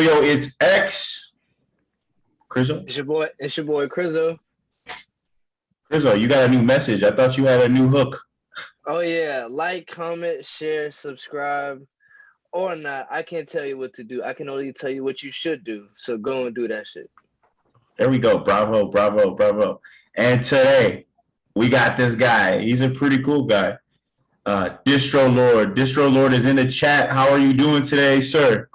yo, it's X. Crizzo? It's your boy Crizzo. Crizzo, you got a new message. I thought you had a new hook. Oh yeah, like, comment, share, subscribe, or not. I can't tell you what to do. I can only tell you what you should do. So go and do that shit. There we go. Bravo, bravo, bravo. And today, we got this guy. He's a pretty cool guy. Distrolord. Distrolord is in the chat. How are you doing today, sir?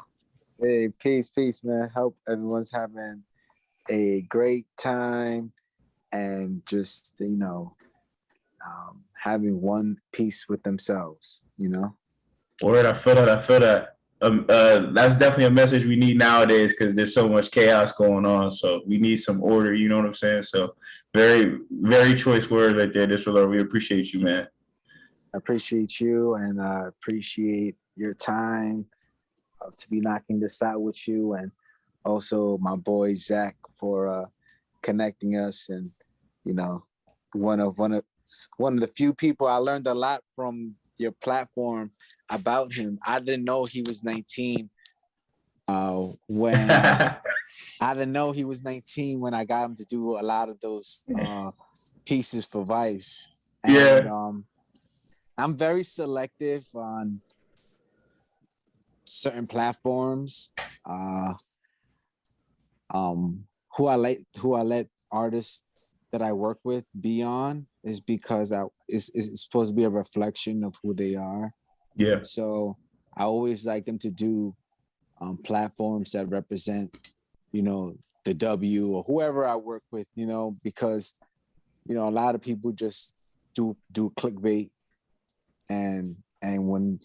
Hey, peace, man. Hope everyone's having a great time and just, having one peace with themselves, Word, I feel that. I feel that. That's definitely a message we need nowadays because there's so much chaos going on. So we need some order. You know what I'm saying? So very, very choice words right there, Distrolord. We appreciate you, man. I appreciate you and I appreciate your time to be knocking this out with you, and also my boy Zach for connecting us. And one of the few people I learned a lot from your platform about him. I didn't know he was 19 when I didn't know he was 19 when I got him to do a lot of those pieces for Vice. And, yeah. I'm very selective on certain platforms. Who I let artists that I work with be on is because it's supposed to be a reflection of who they are. Yeah. So I always like them to do platforms that represent, the W or whoever I work with, because, a lot of people just do clickbait. And when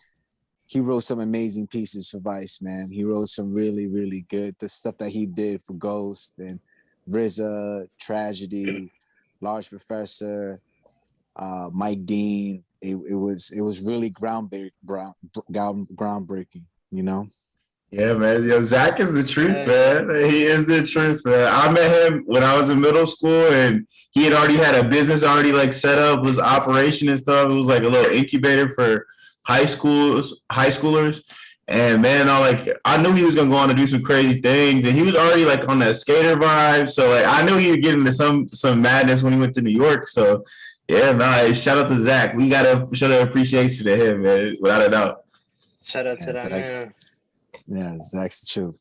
he wrote some amazing pieces for Vice, man, he wrote some really, really good. The stuff that he did for Ghost and RZA, Tragedy, Large Professor, Mike Dean. It was really groundbreaking, Yeah, man. Yo, Zach is the truth, man. He is the truth, man. I met him when I was in middle school, and he had already had a business already like set up, was operation and stuff. It was like a little incubator for high schoolers. And man, I knew he was gonna go on to do some crazy things, and he was already like on that skater vibe. So like I knew he would get into some madness when he went to New York. So yeah, man. Shout out to Zach. We gotta show the appreciation to him, man, without a doubt. Shout out to that man. Yeah, Zach's the truth.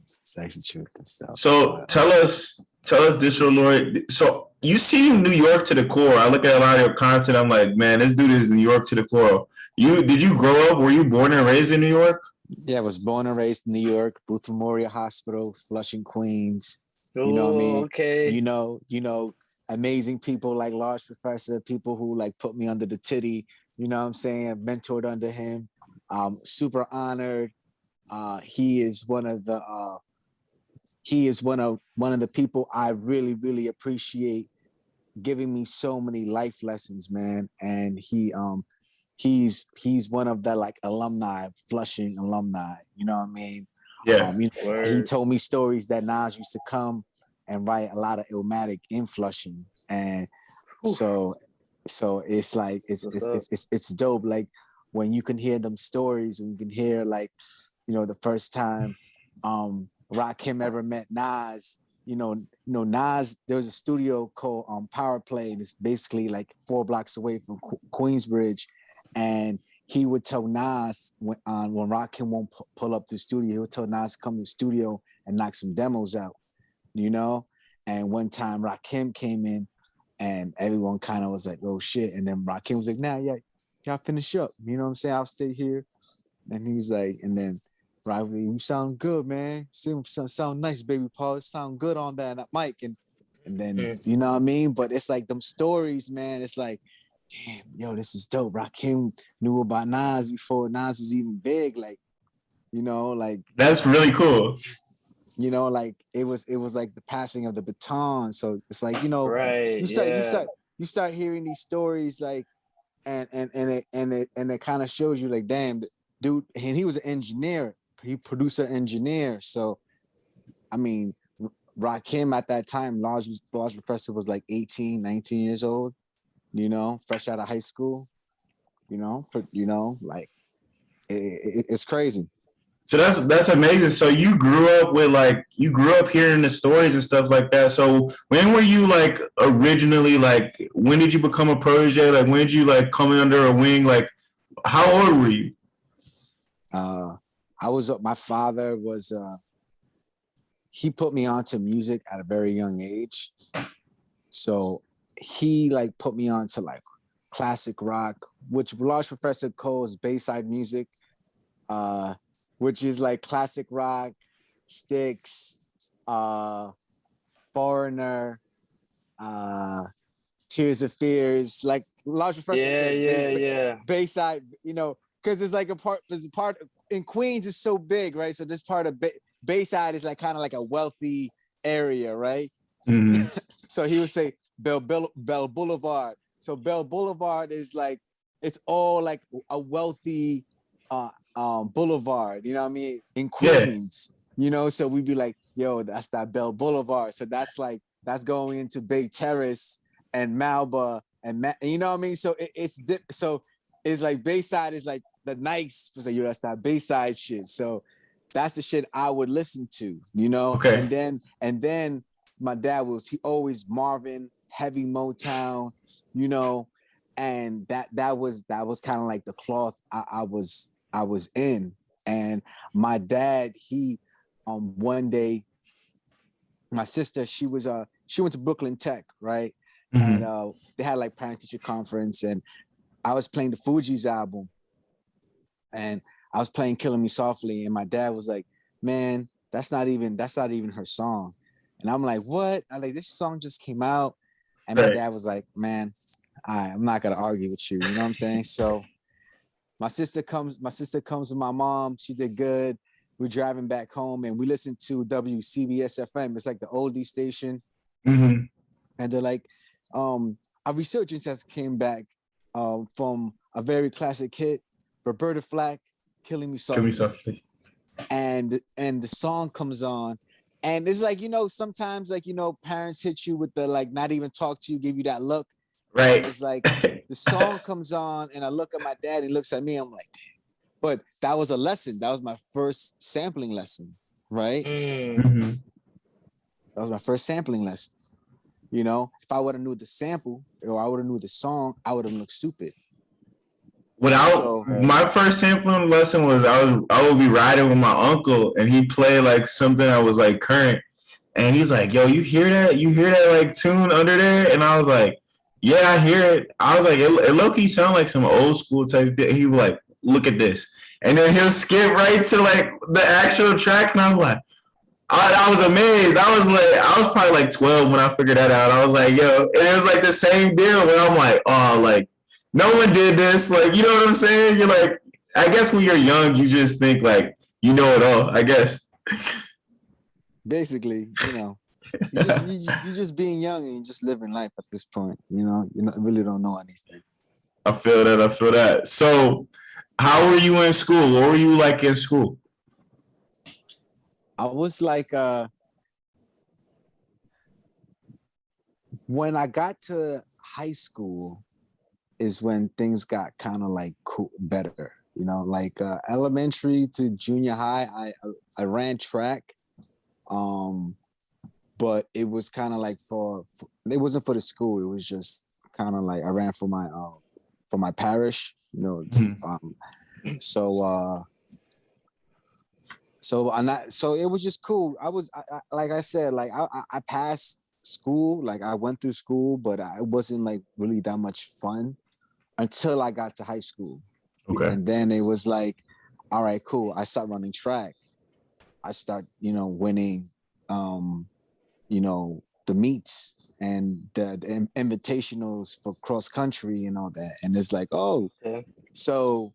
Zach's the truth and stuff. So tell us, Distrolord. So you seem New York to the core. I look at a lot of your content. I'm like, man, this dude is New York to the core. Did you grow up? Were you born and raised in New York? Yeah, I was born and raised in New York, Booth Memorial Hospital, Flushing, Queens. You know what I mean? Okay. Amazing people like Large Professor, people who like put me under the titty. You know what I'm saying? Mentored under him. Super honored. He is one of the people I really, really appreciate giving me so many life lessons, man. And he's one of the like alumni, Flushing alumni. You know what I mean? Yeah. He told me stories that Nas used to come and write a lot of Illmatic in Flushing, and so it's like it's dope. Like when you can hear them stories, when you can hear like, the first time Rakim ever met Nas, Nas, there was a studio called Power Play, and it's basically like 4 blocks away from Queensbridge. And he would tell Nas when Rakim won't pull up to the studio, he would tell Nas to come to the studio and knock some demos out, And one time Rakim came in and everyone kind of was like, oh shit. And then Rakim was like, nah, yeah, y'all finish up. You know what I'm saying? I'll stay here. And he was like, and then Riley, you sound good, man. Sound nice, baby Paul. It sound good on that mic. And then, you know what I mean? But it's like them stories, man. It's like, damn, yo, this is dope. Rakim knew about Nas before Nas was even big. Like, like that's really cool. Like it was like the passing of the baton. So it's like, right, you start hearing these stories, like, and it kind of shows you like, damn, dude. And he was an engineer. He producer engineer. So, I mean, Rakim at that time, Large Professor was like 18, 19 years old, fresh out of high school, like it's crazy. So that's amazing. So you grew up hearing the stories and stuff like that. So when were you like originally like when did you become a protege? Like when did you like come under a wing? Like how old were you? My father was he put me onto music at a very young age. So he like put me onto like classic rock, which Large Professor calls Bayside music, which is like classic rock, Styx, Foreigner, Tears of Fears, like Large Professor says, Bayside, you know, because there's a part in Queens is so big, right? So this part of Bayside is like kind of like a wealthy area, right? Mm-hmm. So he would say Bell Boulevard. So Bell Boulevard is like, it's all like a wealthy boulevard, you know what I mean? In Queens, you know, so we'd be like, yo, that's that Bell Boulevard. So that's going into Bay Terrace and Malba and you know what I mean? So it's like Bayside is like the nice, like, yo, that's that Bayside shit. So that's the shit I would listen to, you know? Okay. And then my dad he always Marvin, heavy Motown, you know, and that was kind of like the cloth I was in. And my dad, he one day, my sister, she went to Brooklyn Tech, right? Mm-hmm. And they had like parent teacher conference, and I was playing the Fugees album, and I was playing Killing Me Softly, and my dad was like, man, that's not even her song. And I'm like, what? I'm like, this song just came out. And my dad was like, man, I'm not gonna argue with you. You know what I'm saying? So my sister comes with my mom. She did good. We're driving back home and we listened to WCBS FM. It's like the oldie station. Mm-hmm. And they're like, a resurgence has came back from a very classic hit, Roberta Flack, Killing Me Softly. And the song comes on. And it's like, you know, sometimes like, you know, parents hit you with the like not even talk to you, give you that look. Right. It's like the song comes on and I look at my dad, he looks at me, I'm like, damn. But that was a lesson. That was my first sampling lesson, right? Mm-hmm. That was my first sampling lesson. You know, if I would have knew the sample or I would have knew the song, I would have looked stupid. My first sampling lesson was I would be riding with my uncle and he played like something that was like current, and he's like, yo, you hear that like tune under there? And I was like, yeah, I hear it. I was like, it low-key sound like some old school type thing. He was like, look at this, and then he'll skip right to like the actual track, and I'm like, I was amazed. I was probably like 12 when I figured that out. I was like, yo, and it was like the same deal where I'm like, oh, like no one did this. Like, you know what I'm saying? You're like, I guess when you're young, you just think like you know it all, I guess. Basically, you know, you're just being young and you're just living life at this point. You know, really don't know anything. I feel that. So how were you in school? What were you like in school? I was like, when I got to high school is when things got kind of like cool, better, you know, like elementary to junior high, I ran track, but it was kind of like it wasn't for the school. It was just kind of like I ran for my parish, you know. Mm-hmm. So it was just cool. I like I said, like I passed school, like I went through school, but it wasn't like really that much fun until I got to high school. Okay. And then it was like, all right, cool. I start running track. I start, you know, winning, you know, the meets and the invitationals for cross country and all that. And it's like, oh, okay. So,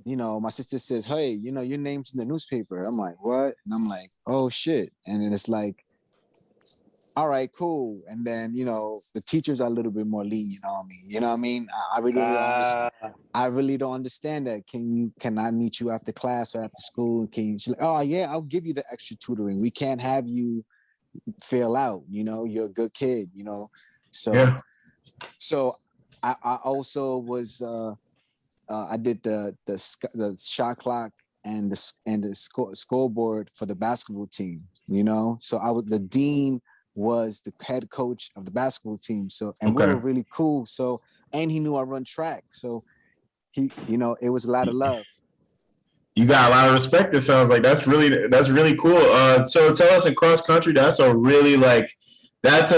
you know, my sister says, hey, you know, your name's in the newspaper. I'm like, what? And I'm like, oh shit. And then it's like, all right, cool. And then, you know, the teachers are a little bit more lenient on me. You know what I mean? I really don't understand that. Can I meet you after class or after school? She's like, oh yeah, I'll give you the extra tutoring. We can't have you fail out. You know, you're a good kid, you know? So, yeah. So I also was, I did the shot clock and the scoreboard for the basketball team. So the dean was the head coach of the basketball team. So we were really cool. So and he knew I run track. So it was a lot of love. You got a lot of respect. It sounds like that's really cool. So tell us, in cross country, that's a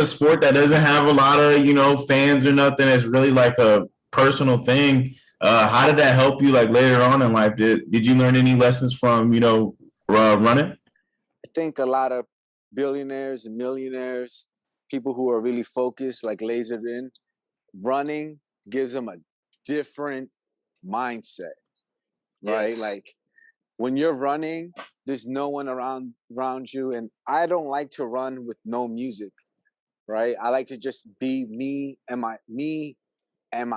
sport that doesn't have a lot of fans or nothing. It's really like a personal thing. How did that help you like later on in life? Did you learn any lessons from running? I think a lot of billionaires and millionaires, people who are really focused, like lasered in, running gives them a different mindset, right? Yes. Like when you're running, there's no one around you. And I don't like to run with no music, right? I like to just be me and my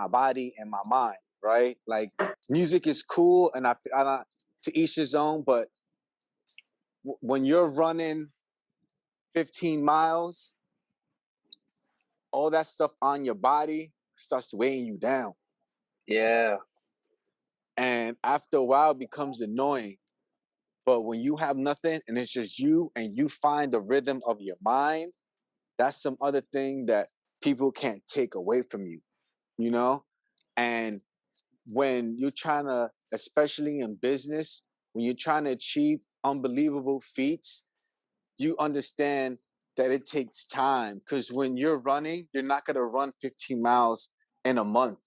body and my mind, right? Like music is cool and I to each his own, but when you're running 15 miles, all that stuff on your body starts weighing you down. Yeah. And after a while, it becomes annoying. But when you have nothing and it's just you and you find the rhythm of your mind, that's some other thing that people can't take away from you, And when you're trying to, especially in business, when you're trying to achieve unbelievable feats, you understand that it takes time. Because when you're running, you're not going to run 15 miles in a month.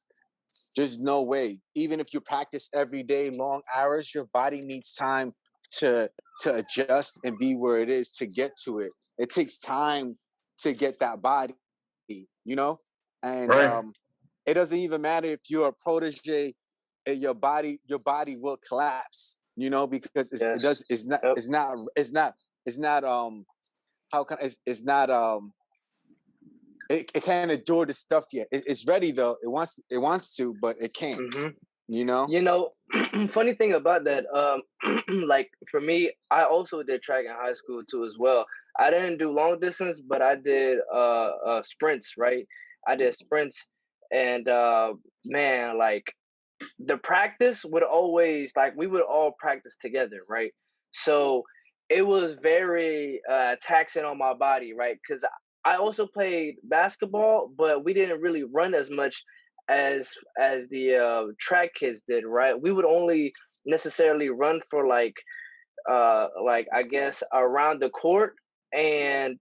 There's no way. Even if you practice every day, long hours, your body needs time to adjust and be where it is to get to it. It takes time to get that body, And right. It doesn't even matter if you're a protege, your body will collapse, because it's it can't endure the stuff yet. It's ready though. It wants to, but it can't. Mm-hmm. Funny thing about that, like for me, I also did track in high school too as well. I didn't do long distance, but I did sprints, right? I did sprints, and man, like the practice would always, like, we would all practice together, right? So it was very taxing on my body, right? Because I also played basketball, but we didn't really run as much as the track kids did, right? We would only necessarily run for like I guess around the court, and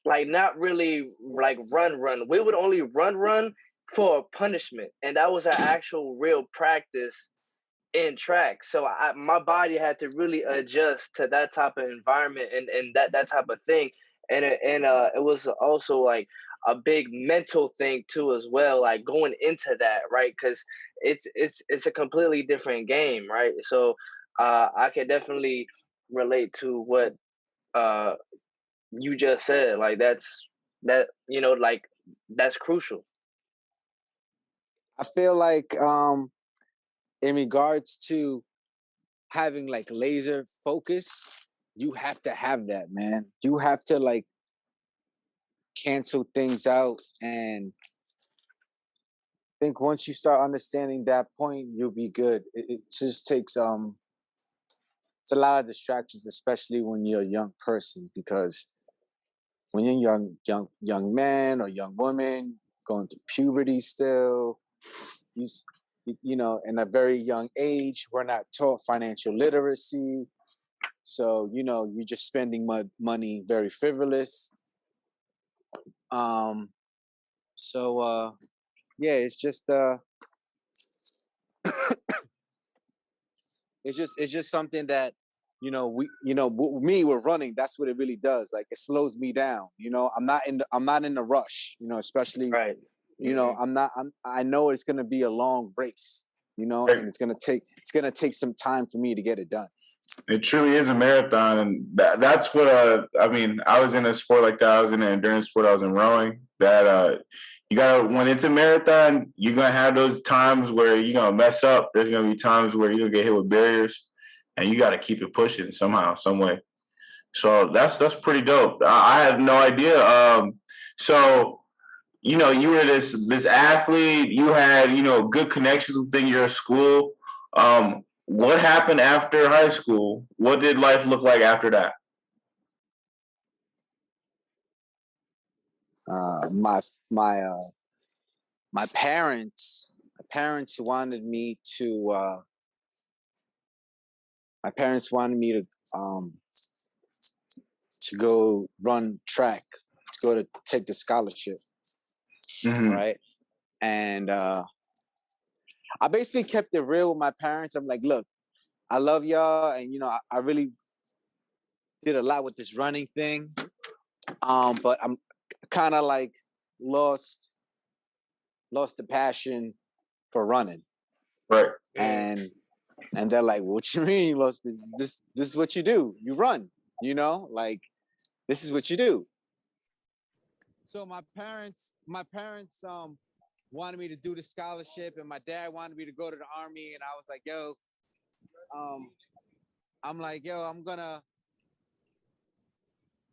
like not really like run. We would only run for a punishment, and that was our actual real practice in track. So my body had to really adjust to that type of environment and that type of thing, and it was also like a big mental thing too as well, like going into that, right? Because it's a completely different game, right? So I can definitely relate to what you just said. Like like that's crucial. I feel like in regards to having like laser focus, you have to have that, man. You have to like cancel things out, and I think once you start understanding that point, you'll be good. It just takes it's a lot of distractions, especially when you're a young person, because when you're young man or young woman going through puberty still, in a very young age, we're not taught financial literacy. So, you're just spending money very frivolous. Yeah, it's just it's just something that, we're running. That's what it really does. Like it slows me down. I'm not in the rush, especially, right. I know it's going to be a long race, and it's going to take some time for me to get it done. It truly is a marathon, and that's what I was in a sport like that. I was in an endurance sport. I was in rowing. That you gotta, when it's a marathon, you're gonna have those times where you're gonna mess up. There's gonna be times where you're gonna get hit with barriers, and you gotta keep it pushing somehow, some way. So that's pretty dope. I had no idea. So you were this athlete. You had good connections within your school. What happened after high school? What did life look like after that? My my parents wanted me to to go run track, to go to take the scholarship, right? And I basically kept it real with my parents. I'm like, look, I love y'all, and I really did a lot with this running thing. But I'm kind of like lost the passion for running. Right. And they're like, what you mean you lost this is what you do. You run, like this is what you do. So my parents wanted me to do the scholarship, and my dad wanted me to go to the army, and I was like, yo,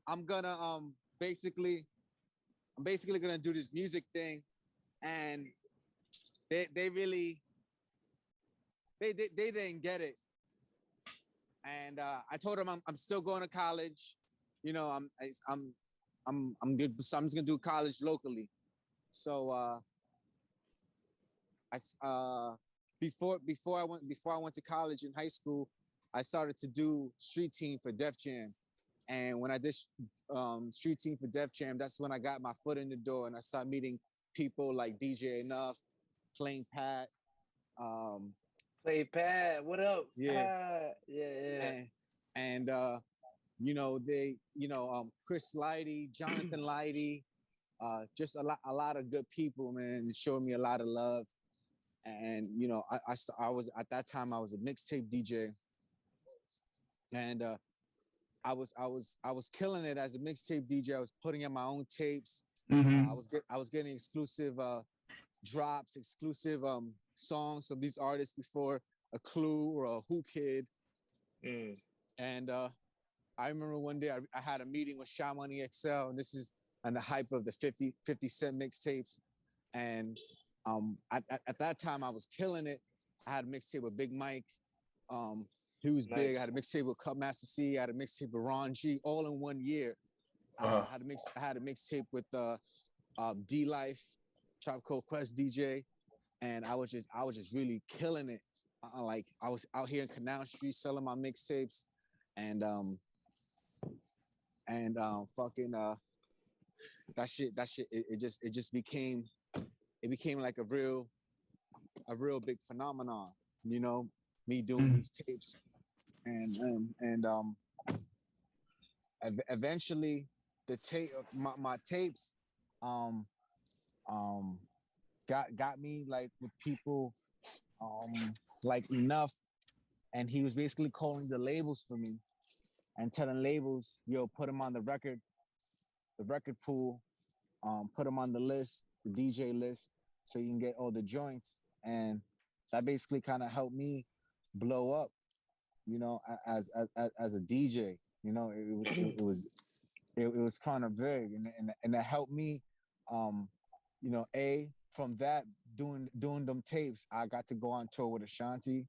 I'm basically gonna do this music thing. And they really they didn't get it. And I told them I'm still going to college. I'm good. So I'm just gonna do college locally. So before I went to college in high school, I started to do street team for Def Jam. And when I did street team for Def Jam, that's when I got my foot in the door, and I started meeting people like DJ Enough, Plain Pat. Play Pat, what up? Yeah, Yeah. And Chris Lighty, Jonathan Lighty, just a lot of good people, man, showed me a lot of love. And I was at that time I was a mixtape DJ, and I was killing it as a mixtape DJ. I was putting in my own tapes. I was getting exclusive drops, exclusive songs from these artists before a Clue or a Who Kid. And I remember one day I had a meeting with Sha Money XL, and this is on the hype of the 50 Cent mixtapes. And at that time I was killing it. I had a mixtape with Big Mike. He was big. I had a mixtape with Cut Master C. I had a mixtape with Ron G. All in 1 year. I had a mixtape with D Life, Trop Cold Quest DJ, and I was just really killing it. Like I was out here in Canal Street selling my mixtapes, and fucking that shit it just became like a real big phenomenon. Me doing these tapes, and eventually the my tapes got me like with people like Enough, and he was basically calling the labels for me and telling labels, yo, put him on the record pool, put him on the list, the DJ list, so you can get all the joints. And that basically kind of helped me blow up, as a DJ. It was kind of big, and that helped me. From that doing them tapes, I got to go on tour with Ashanti.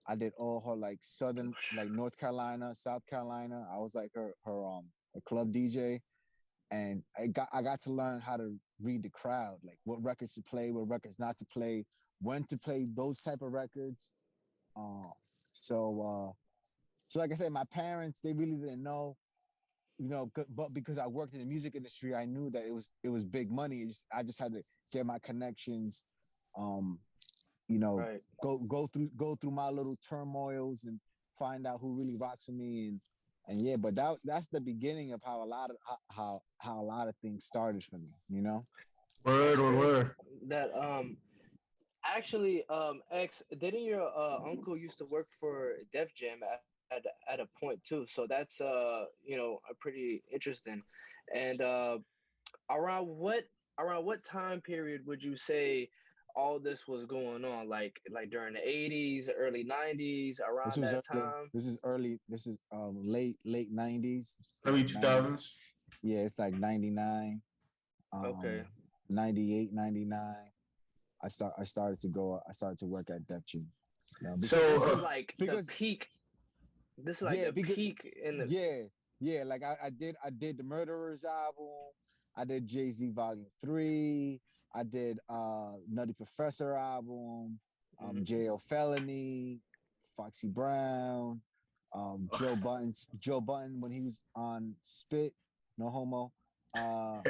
I did all her like southern, like North Carolina, South Carolina. I was like her club DJ, and I got to learn how to read the crowd, like what records to play, what records not to play, when to play those type of records. So like I said, my parents, they really didn't know, but because I worked in the music industry, I knew that it was big money. I just had to get my connections, Right. go through my little turmoils and find out who really rocks with me, and yeah. But that's the beginning of how a lot of things started for me. Word. That actually X, didn't your uncle used to work for Def Jam at a point too? So that's pretty interesting. And around what time period would you say all this was going on? Like during the 80s, early 90s, This around was that early. time? This is early. This is late 90s. Early Like 90. 2000s. Yeah, it's like 99, Okay. 98, 99. I started to work at Def Jam. No, So This is like the because peak. This is like yeah, the because peak in the. yeah, like I did the Murderers album, I did Jay-Z Volume 3, I did Nutty Professor album, Jail Felony, Foxy Brown, Joe Button when he was on Spit, No Homo. Uh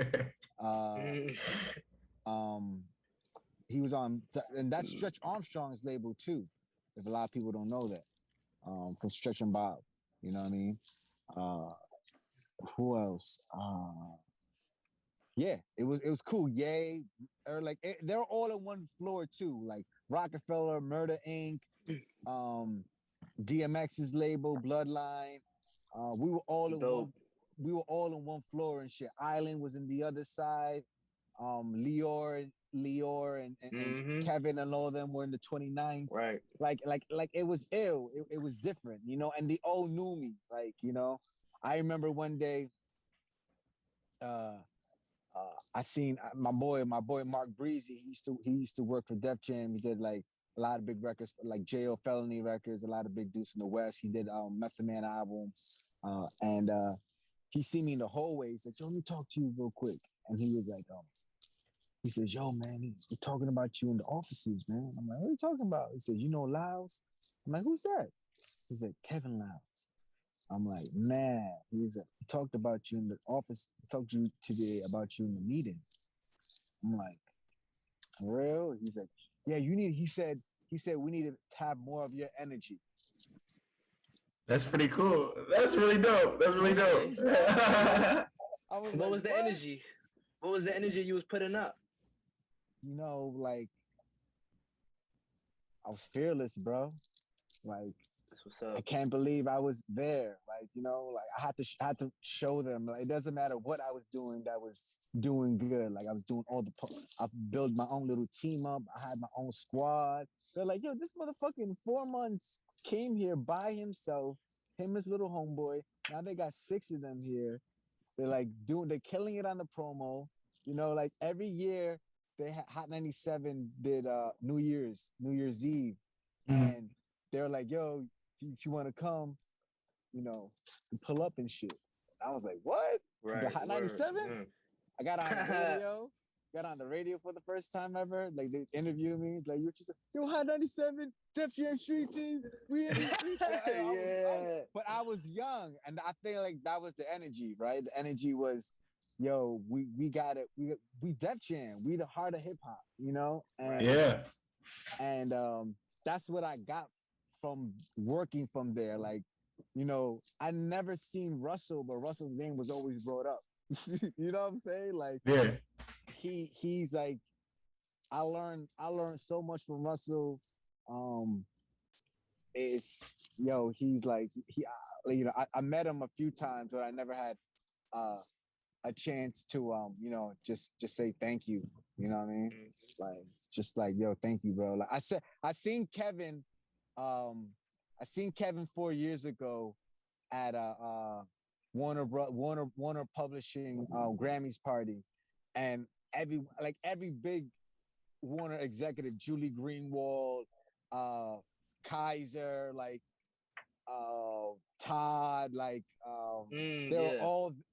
he was on and that's Stretch Armstrong's label too, if a lot of people don't know that. From Stretch and Bob. You know what I mean? Uh who else? Yeah, it was cool. Yay, or like they're all in one floor too. Like Rockefeller, Murder Inc., um, DMX's label, Bloodline. We were all in one. Dope. We were all in one floor and shit. Island was in the other side. Leor and Kevin and all of them were in the 29th. Right. Like it was ill. It was different, you know. And they all knew me. Like, you know, I remember one day. I seen my boy Mark Breezy. He used to work for Def Jam. He did like a lot of big records, like J.O. Felony records, a lot of big dudes from the West. He did Method Man album, and he see me in the hallway. He said, "Yo, let me talk to you real quick." And he was like, he says, "Yo, man, we're talking about you in the offices, man." I'm like, "What are you talking about?" He says, "You know Lyles?" I'm like, "Who's that?" He said, "Kevin Lyles." I'm like, "Man," he talked about you in the office. He talked to you today about you in the meeting. I'm like, "For real?" He's like, "Yeah, you need." He said we need to have more of your energy. that's pretty cool. That's really dope. That's really dope. I was What like, was the what? energy? What was the energy you was putting up? You know, like I was fearless, bro. Like That's what's I up. can't believe I was there. Like, you know, like I had to show them. Like, it doesn't matter what I was doing that was doing good. Like I was doing I built my own little team up. I had my own squad. They're like, "Yo, this motherfucker in 4 months came here by himself, him and his little homeboy. Now they got 6 of them here. They're killing it on the promo. You know, like every year Hot 97 did New Year's Eve. Mhm. And they're like, "Yo, if you want to come, you know, pull up and shit." I was like, "What? The Right. Hot Word. 97?" I got on the radio. Got on the radio for the first time ever. Like they interviewed me. Like, "You just yo, Hot 97, Def Jam Street Team. We in the streets." Yeah. But I was young, and I feel like that was the energy, right? The energy was, "Yo, we got it. We Def Jam. We the heart of hip hop, you know." Right. Yeah. And that's what I got from working from there. Like, you know, I never seen Russell, but Russell's name was always brought up. You know what I'm saying? Like Yeah. he's like, I learned so much from Russell. Um, it's he's like I met him a few times, but I never had uh a chance to just say thank you. You know what I mean? Like just like, "Yo, thank you, bro." Like um I seen Kevin 4 years ago at a Warner Publishing Grammys party, and every big Warner executive, Julie Greenwald, uh Kaiser, like Todd, like Yeah.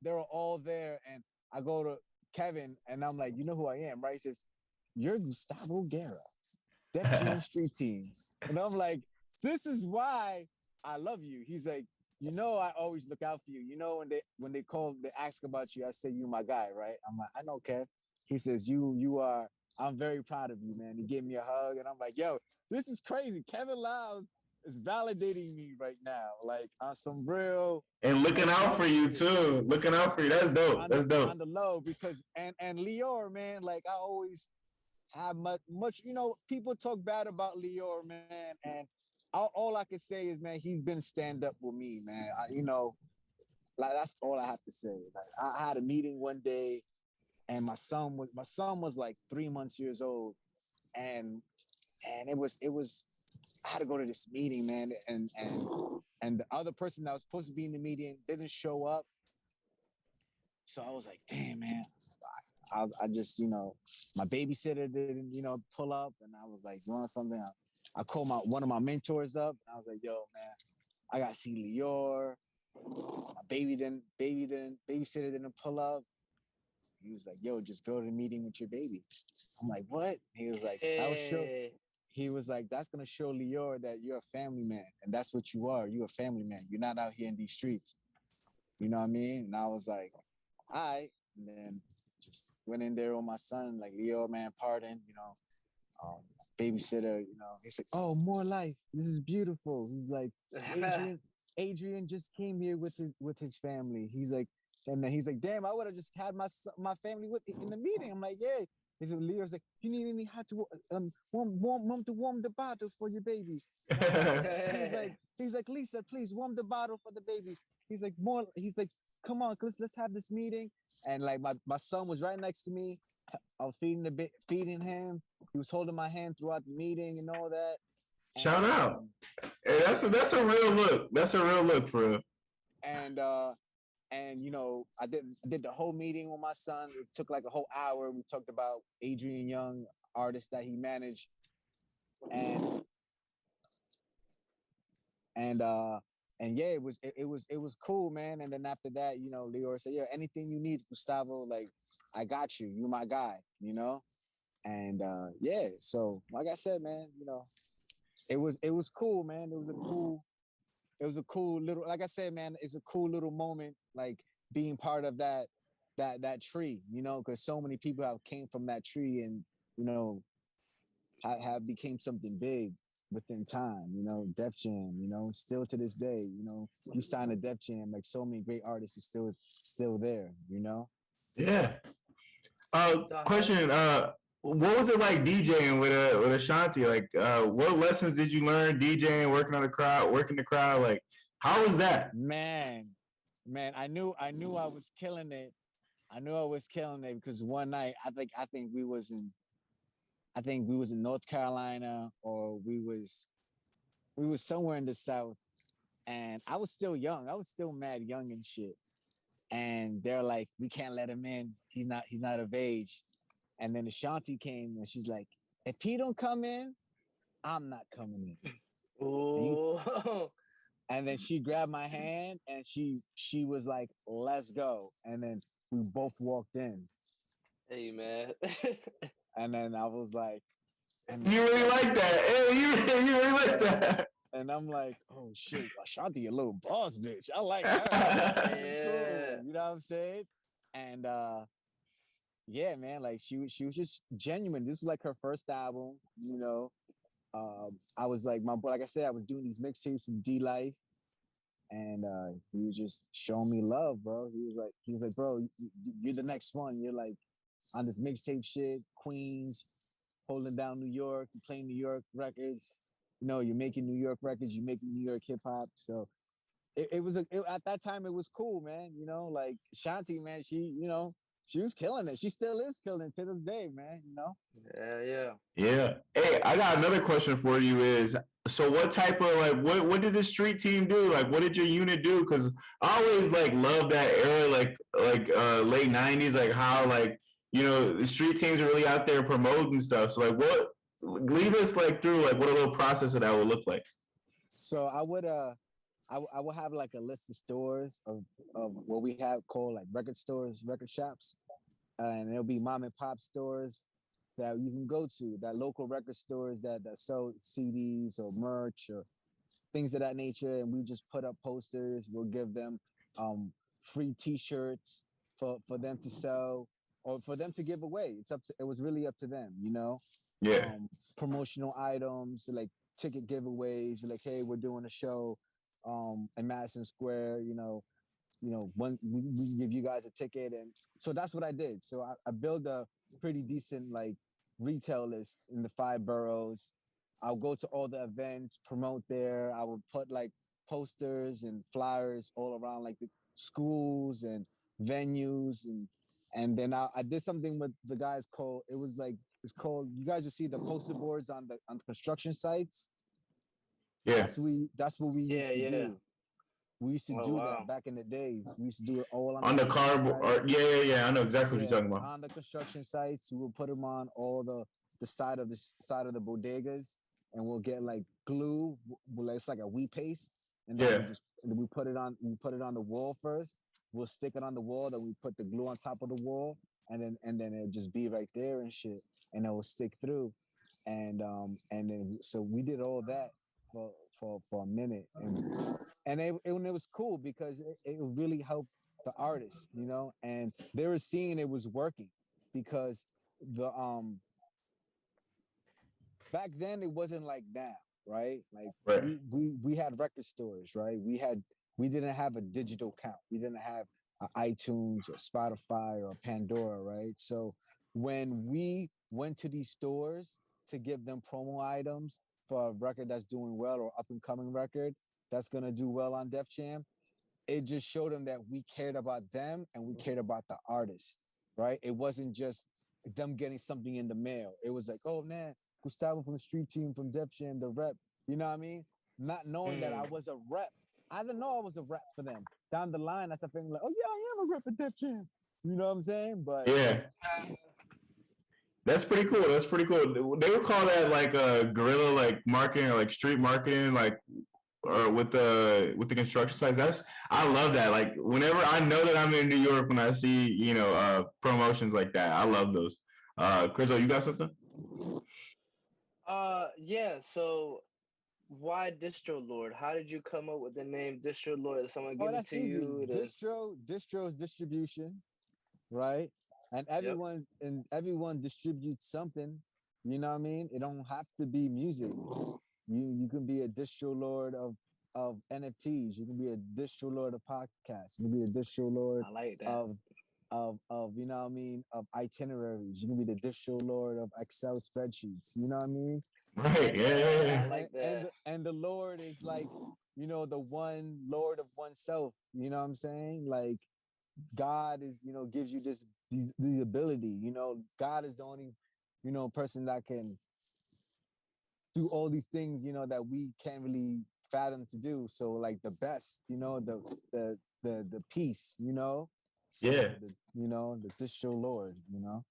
they were all there. And I go to Kevin and I'm like, "You know who I am, right?" He says, "You're Gustavo Guerra, Def Jam Street Team." And I'm like, "This is why I love you." He's like, "You know, I always look out for you. You know, they ask about you, I say you're my guy, right?" I'm like, "I know, Kev." He says, "You are. I'm very proud of you, man." He gave me a hug, and I'm like, "Yo, this is crazy. Kevin Lyles is validating me right now, like on some real And looking out for you shit too. Looking out for you. That's dope. on That's dope. the low." Because and Lior, man, like I always have much, people talk bad about Lior, man, and all I can say is, man, he's been stand up with me, man. Like that's all I have to say. Like I had a meeting one day, and my son was like 3 months old, and it was I had to go to this meeting, man, and the other person that was supposed to be in the meeting didn't show up. So I was like, "Damn, man." I just, my babysitter didn't, pull up, and I was like, "You want something?" I called one of my mentors up. And I was like, yo, man, I got to see Lior. My babysitter didn't pull up. He was like, yo, just go to the meeting with your baby. I'm like, what? He was like, that was sure. He was like, that's going to show Lior that you're a family man. And that's what you are. You're a family man. You're not out here in these streets. You know what I mean? And I was like, all right. And then just went in there with my son, like, Lior, man, pardon, babysitter, he's like, oh, more life. This is beautiful. He's like, Adrian just came here with his family. He's like, and then he's like, damn, I would have just had my family in the meeting. I'm like, yeah. He's like, Leo's like, you need any hot to warm the bottle for your baby. He's like, Lisa, please warm the bottle for the baby. He's like, come on, let's have this meeting. And like my son was right next to me. I was feeding him. He was holding my hand throughout the meeting and all that. Shout out. Hey, that's a real look. That's a real look for real. And I did the whole meeting with my son. It took like a whole hour. We talked about Adrian Young, artist that he managed. And yeah, it was cool, man. And then after that, Lior said, yeah, anything you need, Gustavo, like, I got you. You my guy, And yeah, so like I said, man, it was cool, man. It was a cool little, like I said, man, it's a cool little moment, like being part of that tree, because so many people have came from that tree and, have became something big within time, Def Jam, still to this day, you sign a Def Jam, like so many great artists are still there, Yeah. Question, what was it like DJing with Ashanti? Like, what lessons did you learn DJing, working the crowd? Like, how was that? Man, I knew I was killing it. I knew I was killing it because one night I think we was in North Carolina, or we was somewhere in the South, and I was still young. I was still mad young and shit. And they're like, we can't let him in. He's not of age. And then Ashanti came and she's like, if he don't come in, I'm not coming in. Oh. And then she grabbed my hand and she was like, let's go. And then we both walked in. Hey, man. And then I was like, you really like that. Hey, you really like that. And I'm like, oh shit, Ashanti, a little boss bitch. I like her. Yeah. Cool. You know what I'm saying? And yeah, man, like she was just genuine. This was like her first album, I was like, like I said, I was doing these mixtapes from D Life, and he was just showing me love, bro. He was like, bro, you're the next one. You're like on this mixtape shit, Queens, holding down New York, you playing New York records. You're making New York records, you're making New York hip hop. So it was at that time it was cool, man. Like Shanti, man, she was killing it. She still is killing it to this day, man. Yeah. Hey, I got another question for you. Is so what type of what did the street team do? Like, what did your unit do? Because I always love that era, late '90s, like how the street teams are really out there promoting stuff. So what? Lead us through what a little process of that would look like. So I would have like a list of stores of what we have called like record stores, record shops, and it'll be mom and pop stores that you can go to, that local record stores that sell CDs or merch or things of that nature, and we just put up posters. We'll give them free T-shirts for them to sell or for them to give away. It was really up to them, Yeah. Promotional items like ticket giveaways. We're like, hey, we're doing a show in Madison Square. One we give you guys a ticket, and so that's what I did. So I built a pretty decent retail list in the 5 boroughs. I'll go to all the events, promote there. I would put posters and flyers all around the schools and venues, and then I did something with the guys called it's called, you guys will see the poster boards on the construction sites. Yeah. That's what we used to do. We used to do that back in the days. We used to do it all on the cardboard. Yeah. I know exactly what you're talking about. On the construction sites, we would put them on all the side of the bodegas. and we'll get like glue. It's like a wheat paste, and then we put it on the wall first. We'll stick it on the wall, then we put the glue on top of the wall, and then it'll just be right there and shit, and it will stick through. And then so we did all that for a minute, and it was cool because it really helped the artists, you know, and they were seeing it was working because the back then it wasn't like now, right? Like we had record stores, right? We didn't have a digital count. We didn't have iTunes or Spotify or Pandora, right? So when we went to these stores to give them promo items for a record that's doing well or up and coming record that's gonna do well on Def Jam, it just showed them that we cared about them and we cared about the artist, right? It wasn't just them getting something in the mail. It was like, oh man, Gustavo from the street team from Def Jam, the rep. You know what I mean? Not knowing that I was a rep. I didn't know I was a rep for them. Down the line, I started thinking like, oh yeah, I am a rep for Def Jam. You know what I'm saying? But yeah. That's pretty cool. That's pretty cool. They would call that like a guerrilla like marketing or like street marketing, like or with the construction sites. I love that. Like whenever I know that I'm in New York, when I see promotions like that, I love those. Chris, you got something? Yeah. So why Distrolord? How did you come up with the name Distrolord? Did someone give it to easy. you? Distro's distribution, right? And everyone distributes something. You know what I mean? It don't have to be music. You can be a Distrolord of NFTs. You can be a Distrolord of podcasts. You can be a Distrolord of you know what I mean, of itineraries. You can be the Distrolord of Excel spreadsheets. You know what I mean? Right. Yeah. I like that. And the Lord is like, you know, the one Lord of oneself. You know what I'm saying? Like God is, you know, gives you the ability. You know, God is the only, you know, person that can do all these things, you know, that we can't really fathom to do. So like the best, you know, the peace, you know. So, yeah. The Distrolord, you know.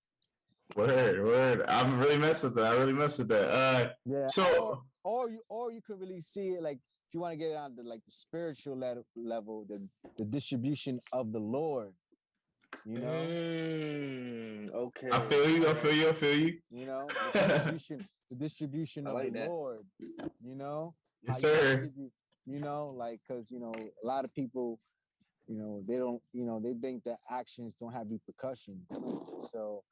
Word. I'm really mess with that. I really mess with that. Yeah. So or you could really see it like if you want to get on the like the spiritual level, the distribution of the Lord, you know. Okay. I feel you. You know, the distribution of the that. Lord, you know. Yes, sir. You know, like because you know a lot of people, you know, they think that actions don't have repercussions. So,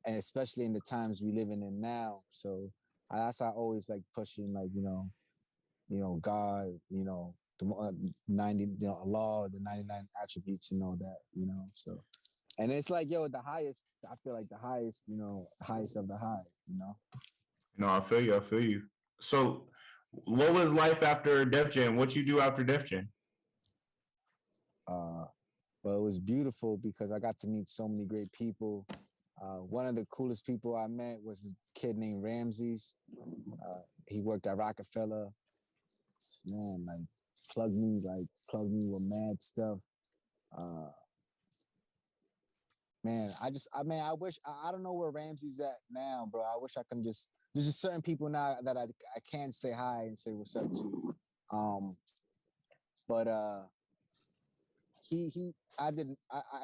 and especially in the times we living in now. So that's why I always like pushing, like, you know, God, you know, the 90, you know, Allah, the 99 attributes, and all that, you know. So, and it's like, yo, the highest. I feel like the highest, you know, highest of the high, you know. No, I feel you. So, what was life after Def Jam? What you do after Def Jam? Well, it was beautiful because I got to meet so many great people. One of the coolest people I met was a kid named Ramses. He worked at Rockefeller. Man, like plugged me with mad stuff. Man, I wish I don't know where Ramsey's at now, bro. I wish I can there's just certain people now that I can say hi and say what's up to. But I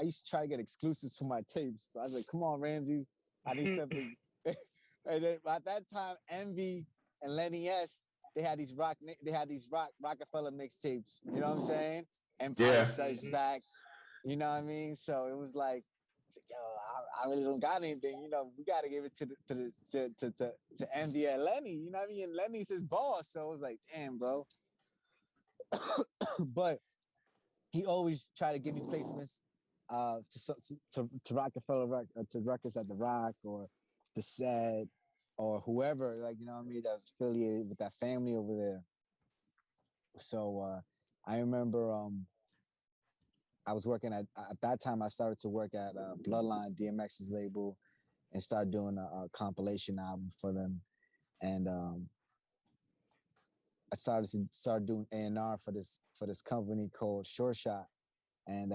used to try to get exclusives for my tapes. So I was like, come on, Ramses, I need something. And then at that time, Envy and Lenny S, they had these Rockefeller mixtapes. You know what I'm saying? Empire Strikes Back. You know what I mean? So it was like, yo, I really don't got anything. You know, we got to give it to Envy and Lenny. You know what I mean? And Lenny's his boss, so it was like, damn, bro. But he always tried to give me placements to Rockefeller, to records at the Rock or the Set or whoever, like, you know what I mean, that's affiliated with that family over there. So I remember I was working at that time. I started to work at Bloodline, DMX's label, and started doing a compilation album for them. And I started doing A&R for this company called Sure Shot. And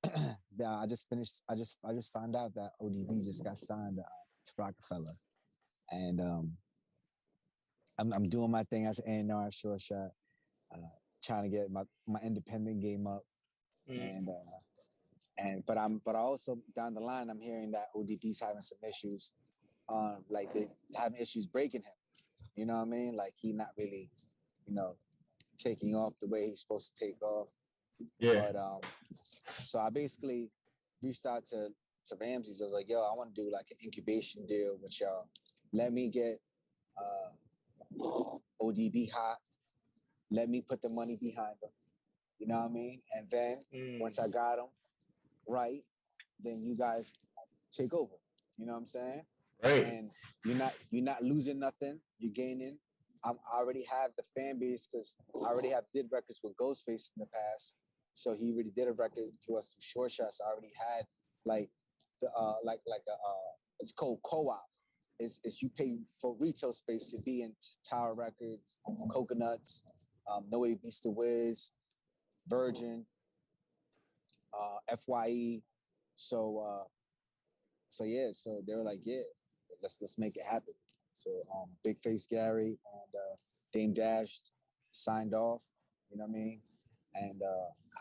I just found out that ODB just got signed to Rockefeller, and I'm doing my thing as an A&R short shot, trying to get my independent game up, Mm. but I also down the line I'm hearing that ODB's having some issues, like they having issues breaking him. You know what I mean? Like he not really, you know, taking off the way he's supposed to take off. Yeah. But so I basically reached out to Ramses. I was like, yo, I want to do like an incubation deal with y'all. Let me get ODB hot. Let me put the money behind him. You know what I mean? And then once I got him right, then you guys take over. You know what I'm saying? Right. And you're not losing nothing. You're gaining. I already have the fan base because I already have did records with Ghostface in the past. So he already did a record to us through Short Shots. I already had like the it's called co-op. It's you pay for retail space to be in Tower Records, Coconuts, Nobody Beats the Wiz, Virgin, FYE. So yeah, so they were like, yeah, let's make it happen. So Big Face Gary and Dame Dash signed off. You know what I mean? And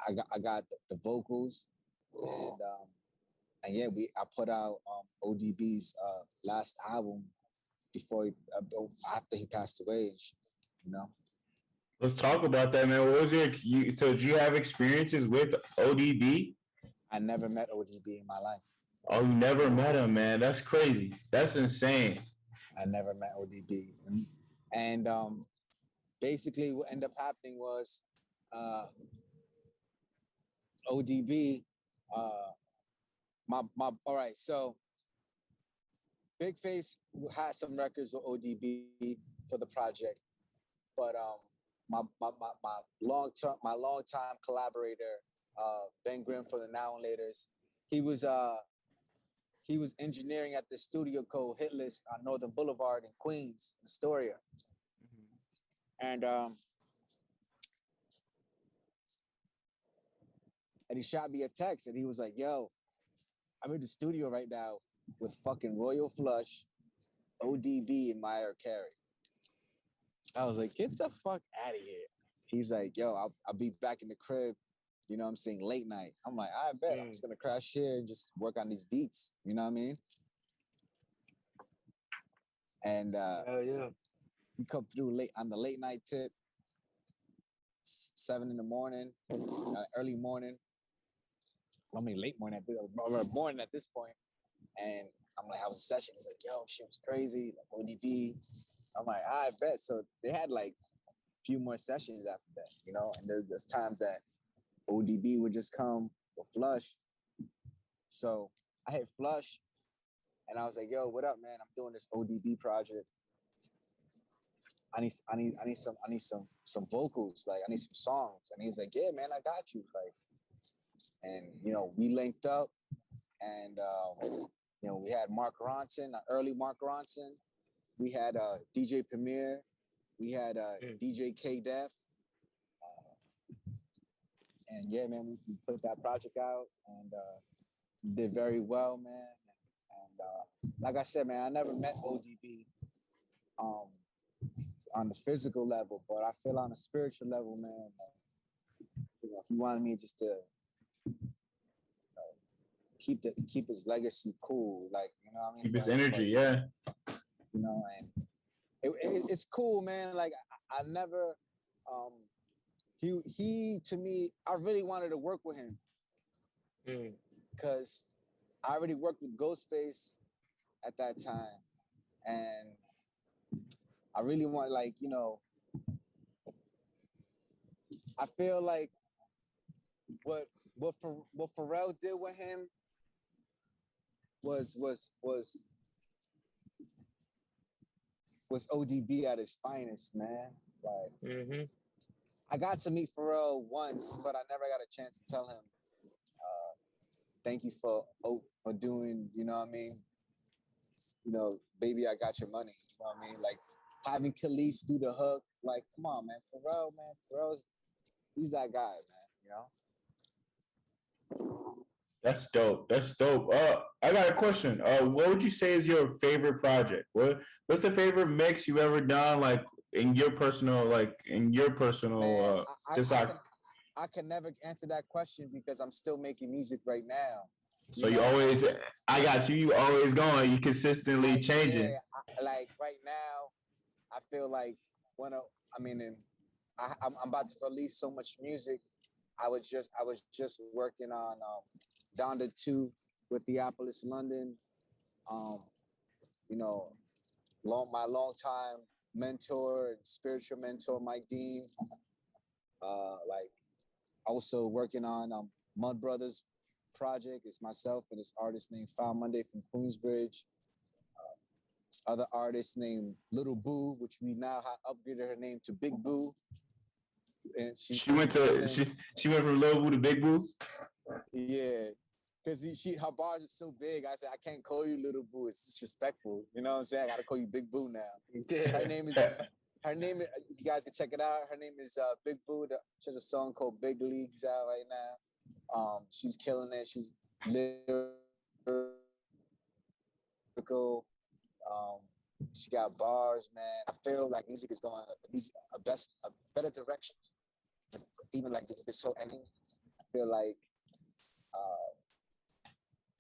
I got the vocals, and yeah, I put out ODB's last album before after he passed away. You know. Let's talk about that, man. What was so did you have experiences with ODB? I never met ODB in my life. Oh, you never met him, man. That's crazy. That's insane. I never met ODB. And basically what ended up happening was ODB, my all right, so Big Face had some records with ODB for the project, but my long time collaborator, Ben Grimm for the Now and Laters, he was engineering at the studio called Hit List on Northern Boulevard in Queens, Astoria. And he shot me a text and he was like, yo, I'm in the studio right now with fucking Royal Flush, ODB, and Mariah Carey. I was like, get the fuck out of here. He's like, yo, I'll be back in the crib, you know what I'm saying, late night. I'm like, I bet I'm just gonna crash here and just work on these beats, you know what I mean? And we come through late on the late night tip, 7 in the morning, early morning. I mean, late morning morning at this point. And I'm like, how was the session? He's like, yo, shit was crazy, like ODB. I'm like, I bet. So they had like a few more sessions after that, you know? And there's times that ODB would just come with Flush. So I hit Flush and I was like, yo, what up, man? I'm doing this ODB project. I need some vocals, like I need some songs. And he's like, yeah, man, I got you. Like, and you know, we linked up and you know, we had Mark Ronson, early Mark Ronson. We had DJ Premier. We had DJ K Def. And yeah, man, we put that project out and did very well, man. And like I said, man, I never met ODB on the physical level, but I feel on a spiritual level, man, you know, he wanted me just to keep his legacy cool, like, you know what I mean? Keep his energy, yeah. You know, and it's cool, man. Like I never, he to me, I really wanted to work with him because I already worked with Ghostface at that time, and I really want, like, you know, I feel like what Pharrell did with him was ODB at his finest, man. Like, I got to meet Pharrell once, but I never got a chance to tell him, thank you for doing, you know what I mean? You know, baby, I got your money. You know what I mean? Like having Khalees do the hook, like, come on, man. Pharrell's, he's that guy, man, you know? That's dope. That's dope. I got a question. What would you say is your favorite project? What's the favorite mix you ever done? Like, in your personal Man, discography? I can never answer that question because I'm still making music right now. So you always, I got you. You always going. You consistently changing. Yeah, like right now, I feel like I'm about to release so much music. I was just working on Donda 2 with Theopolis, London. Um, you know, my longtime mentor and spiritual mentor, Mike Dean. Like also working on Mud Brothers project. It's myself and this artist named Foul Monday from Queensbridge. This other artist named Little Boo, which we now have upgraded her name to Big Boo. And she went from Little Boo to Big Boo. Yeah, because her bars are so big. I said I can't call you Little Boo. It's disrespectful. You know what I'm saying? I gotta call you Big Boo now. Yeah. Her name is. You guys can check it out. Her name is Big Boo. She has a song called Big Leagues out right now. She's killing it. She's lyrical. She got bars, man. I feel like music is going a better direction. Even like this whole ending, I feel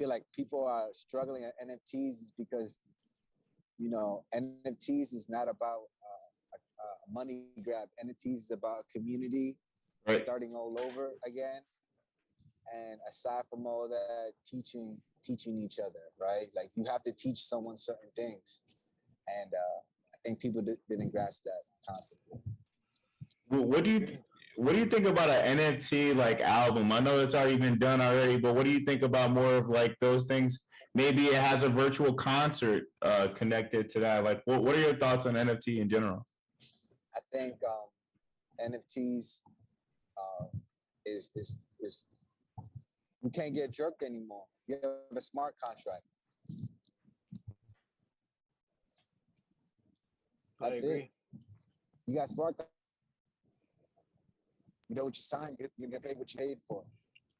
like people are struggling at NFTs is because NFTs is not about a money grab. NFTs is about community, right, starting all over again. And aside from all that, teaching each other, right? Like you have to teach someone certain things, and I think people didn't grasp that concept. Well, what do you think about an NFT like album? I know it's already been done already, but what do you think about more of like those things? Maybe it has a virtual concert connected to that. Like, what are your thoughts on NFT in general? I think NFTs is you can't get jerked anymore. You have a smart contract. That's it. You got smart. You know what you signed. You get paid what you paid for.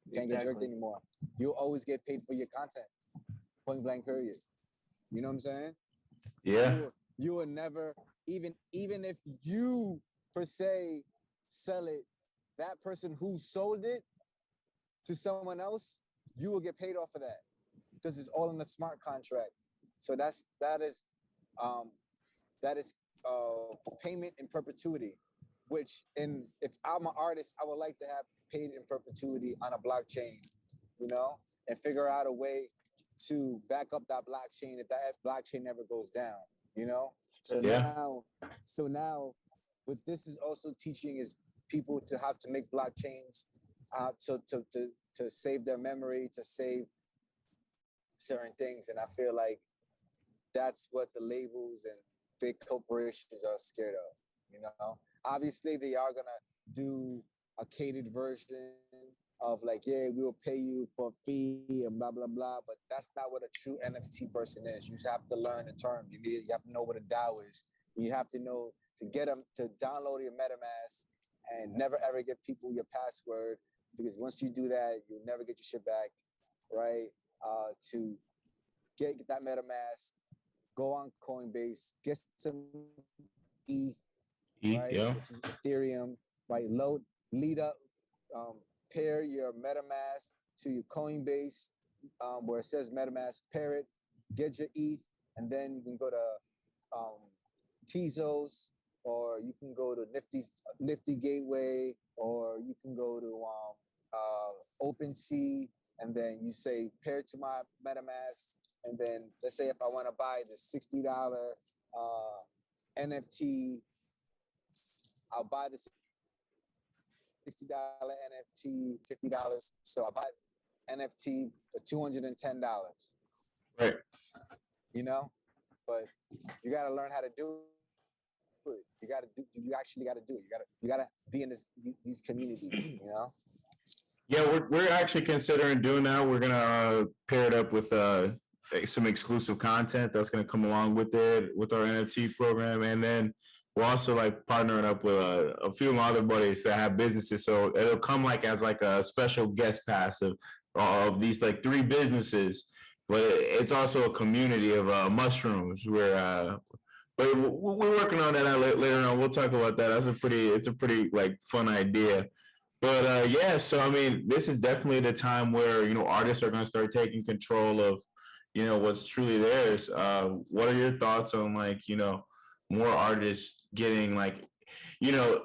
You can't get jerked anymore. You'll always get paid for your content. Point blank period. You know what I'm saying? Yeah. You will never, even if you per se sell it, that person who sold it to someone else, you will get paid off of that because it's all in the smart contract. So that is payment in perpetuity, which if I'm an artist, I would like to have paid in perpetuity on a blockchain, and figure out a way to back up that blockchain if that blockchain never goes down, So now what this is also teaching is people to have to make blockchains to save their memory, to save certain things. And I feel like that's what the labels and big corporations are scared of, Obviously, they are going to do a catered version of like, yeah, we will pay you for a fee and blah, blah, blah. But that's not what a true NFT person is. You have to learn the term. You have to know what a DAO is. You have to know to get them to download your MetaMask and never, ever give people your password. Because once you do that, you'll never get your shit back, right? To get that MetaMask, go on Coinbase, get some ETH, right? Yeah. Which is Ethereum, right? Pair your MetaMask to your Coinbase, where it says MetaMask, pair it, get your ETH, and then you can go to Tezos, or you can go to Nifty Gateway, or you can go to OpenSea, and then you say pair it to my MetaMask, and then let's say if I want to buy the $60 NFT, I'll buy the $60 NFT, $50. So I bought NFT for $210. Right. But you got to learn how to do it. You actually got to do it. You got to be in these communities, Yeah, we're actually considering doing that. We're gonna pair it up with some exclusive content that's gonna come along with it, with our NFT program, and then we're also like partnering up with a few of my other buddies that have businesses. So it'll come like as like a special guest pass of these like 3 businesses, but it's also a community of mushrooms where But we're working on that later on. We'll talk about that. It's a pretty like fun idea. But yeah, so I mean, this is definitely the time where artists are going to start taking control of what's truly theirs. What are your thoughts on like more artists getting like you know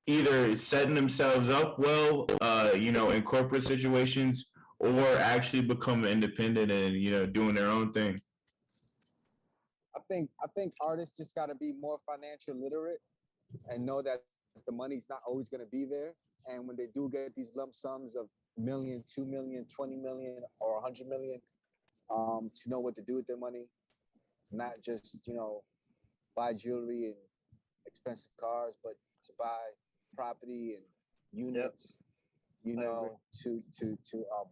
either setting themselves up well, in corporate situations, or actually becoming independent and doing their own thing? I think artists just got to be more financial literate and know that the money's not always going to be there. And when they do get these lump sums of million, 2 million, 20 million, or 100 million, to know what to do with their money, not just buy jewelry and expensive cars, but to buy property and units. To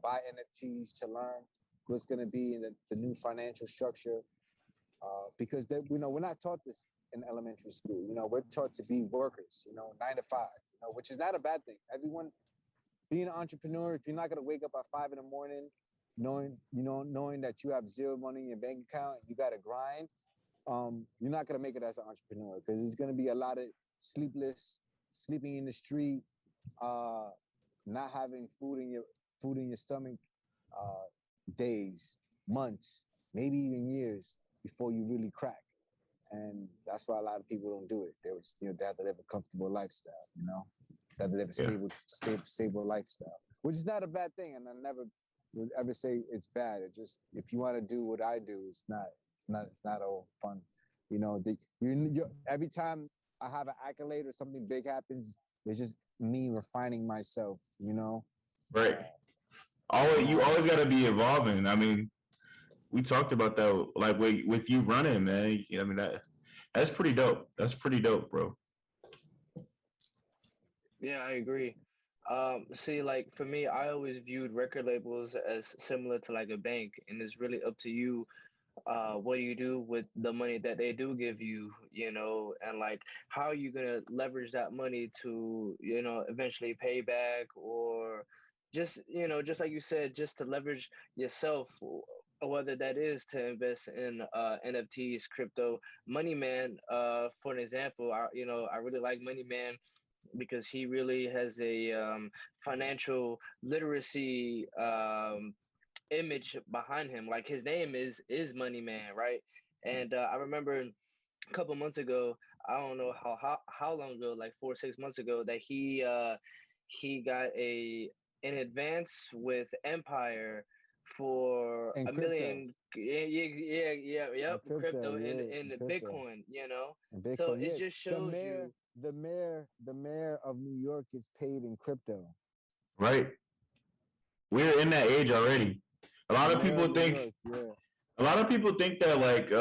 buy NFTs, to learn what's going to be in the new financial structure. Because we're not taught this in elementary school. We're taught to be workers, 9 to 5, which is not a bad thing. Everyone being an entrepreneur, if you're not gonna wake up at 5 in the morning, knowing that you have zero money in your bank account, you gotta grind, you're not gonna make it as an entrepreneur because there's gonna be a lot of sleeping in the street, not having food in your stomach, days, months, maybe even years before you really crack. And that's why a lot of people don't do it. They have to live a comfortable lifestyle, they have to live a stable lifestyle, which is not a bad thing. And I never would ever say it's bad. It just, if you want to do what I do, it's not all fun. Every time I have an accolade or something big happens, it's just me refining myself, Right. You always got to be evolving. I mean, we talked about that, like with you running, man. I mean, that's pretty dope. That's pretty dope, bro. Yeah, I agree. See, like for me, I always viewed record labels as similar to like a bank, and it's really up to you what do you do with the money that they do give you, and like how are you gonna leverage that money to, eventually pay back, or just, just like you said, just to leverage yourself, whether that is to invest in NFTs, crypto. Money Man, for an example, I really like Money Man because he really has a financial literacy image behind him. Like his name is Money Man, right? And I remember a couple months ago, I don't know how long ago, like 4 or 6 months ago, that he got an advance with Empire for and a crypto. million. Yep, crypto and and crypto. Bitcoin. And So Bitcoin, it yeah. just The shows mayor, you. the mayor of New York is paid in crypto. Right. We're in that age already. A lot The of mayor people of New think York, yeah. a lot of people think that like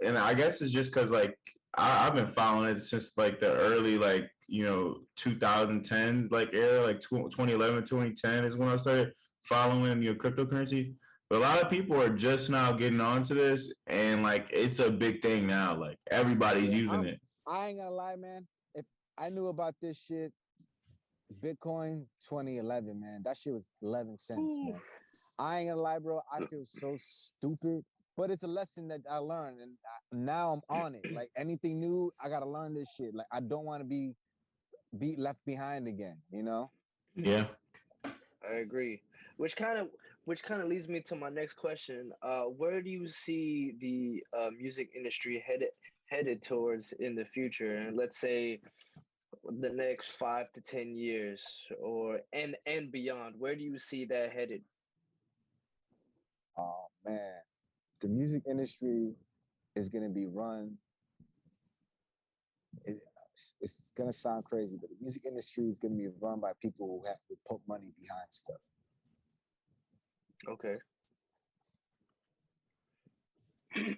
and I guess it's just because like I've been following it since like the early like 2010 like era, like 2011 2010 is when I started following cryptocurrency. But a lot of people are just now getting onto this, and like it's a big thing now, like everybody's Yeah, using it. I ain't gonna lie, man. If I knew about this shit, Bitcoin 2011, man, that shit was 11 cents, man. I ain't gonna lie, bro. I feel so stupid, but it's a lesson that I learned, and now I'm on it. Like anything new, I gotta learn this shit. Like I don't want to be left behind again. Yeah. I agree. Which kind of leads me to my next question. Where do you see the music industry headed towards in the future? And let's say the next 5 to 10 years, or and beyond. Where do you see that headed? Oh man, the music industry is gonna be run. It, it's gonna sound crazy, but the music industry is gonna be run by people who have to put money behind stuff. Okay.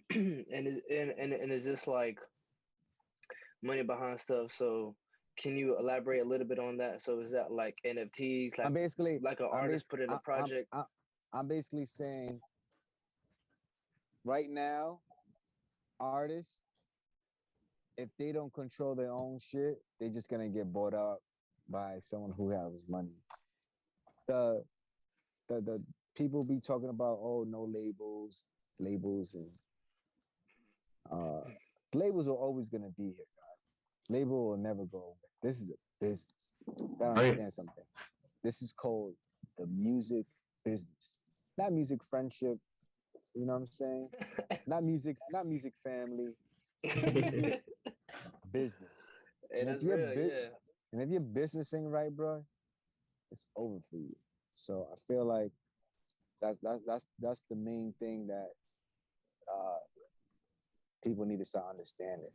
And is this like money behind stuff? So can you elaborate a little bit on that? So is that like NFTs, I'm basically, like an I'm artist basically, put in a project? I'm basically saying right now, artists, if they don't control their own shit, they're just gonna get bought up by someone who has money. The the people be talking about, oh, no labels and uh Labels are always gonna be here, guys. Label will never go away. This is a business. You gotta Right. understand something. This is called the music business, not music friendship. You know what I'm saying? Not music family. Music business. Hey, And that's if your real, yeah. and if your business ain't right, bro, it's over for you. So I feel like that's the main thing that uh, people need to start understanding.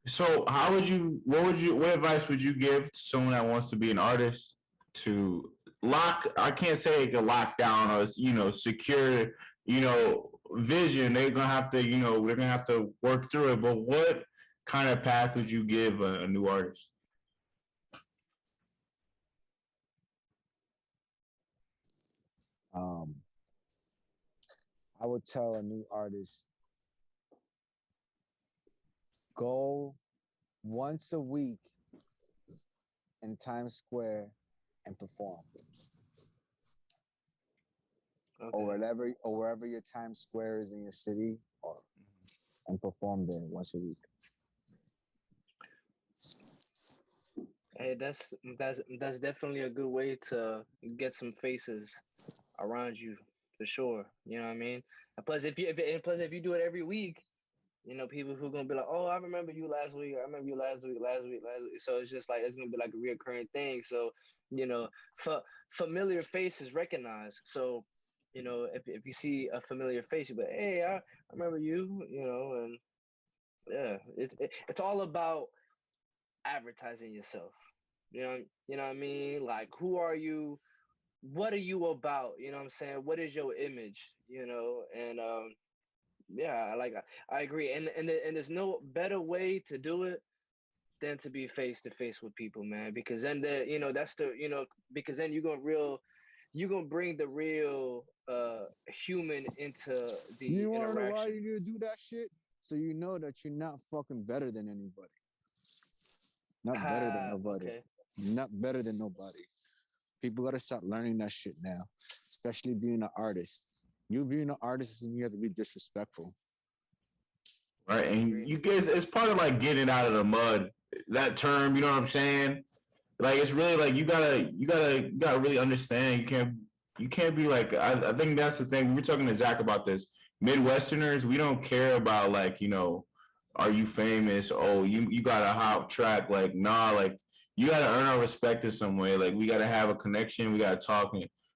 So what advice would you give to someone that wants to be an artist to I can't say it can lock down or, secure, vision. They're gonna have to work through it. But what kind of path would you give a new artist? Um, I would tell a new artist, go once a week in Times Square and perform, Okay. or wherever your Times Square is in your city, and perform there once a week. Hey, that's definitely a good way to get some faces around you for sure. You know what I mean? And plus, if you do it every week, people who are gonna be like, oh, I remember you last week. I remember you last week, last week, last week. So it's just like it's gonna be like a reoccurring thing. So, for familiar faces recognized. So, if you see a familiar face, you be like, hey, I remember you. And yeah, it's all about advertising yourself. You know what I mean? Like, who are you? What are you about? You know what I'm saying? What is your image? And yeah, I agree. And there's no better way to do it than to be face to face with people, man. Because then that's because then you're gonna bring the real human into the You wanna know why interaction. you do that shit? So you know that you're not fucking better than anybody. Not better than nobody. Okay. Not better than nobody. People gotta start learning that shit now, especially being an artist. You being an artist, and you have to be disrespectful. Right, and you guys, it's part of like getting out of the mud. That term, you know what I'm saying? Like it's really like you gotta really understand. You can't be like I think that's the thing. We were talking to Zach about this. Midwesterners, we don't care about like, are you famous? Oh, you got a hot track. Like, nah, like you gotta earn our respect in some way. Like we gotta have a connection, we gotta talk,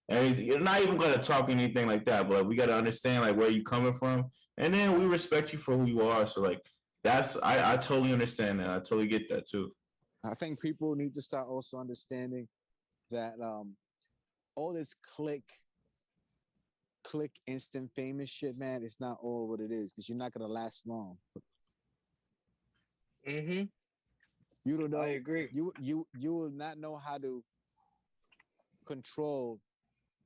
and you're not even gonna talk anything like that, but we gotta understand like where you coming from, and then we respect you for who you are. So like that's I totally understand that. I totally get that too. I think people need to start also understanding that all this click instant famous shit, man, it's not all what it is because you're not gonna last long. Mm-hmm. You don't know. I agree. You will not know how to control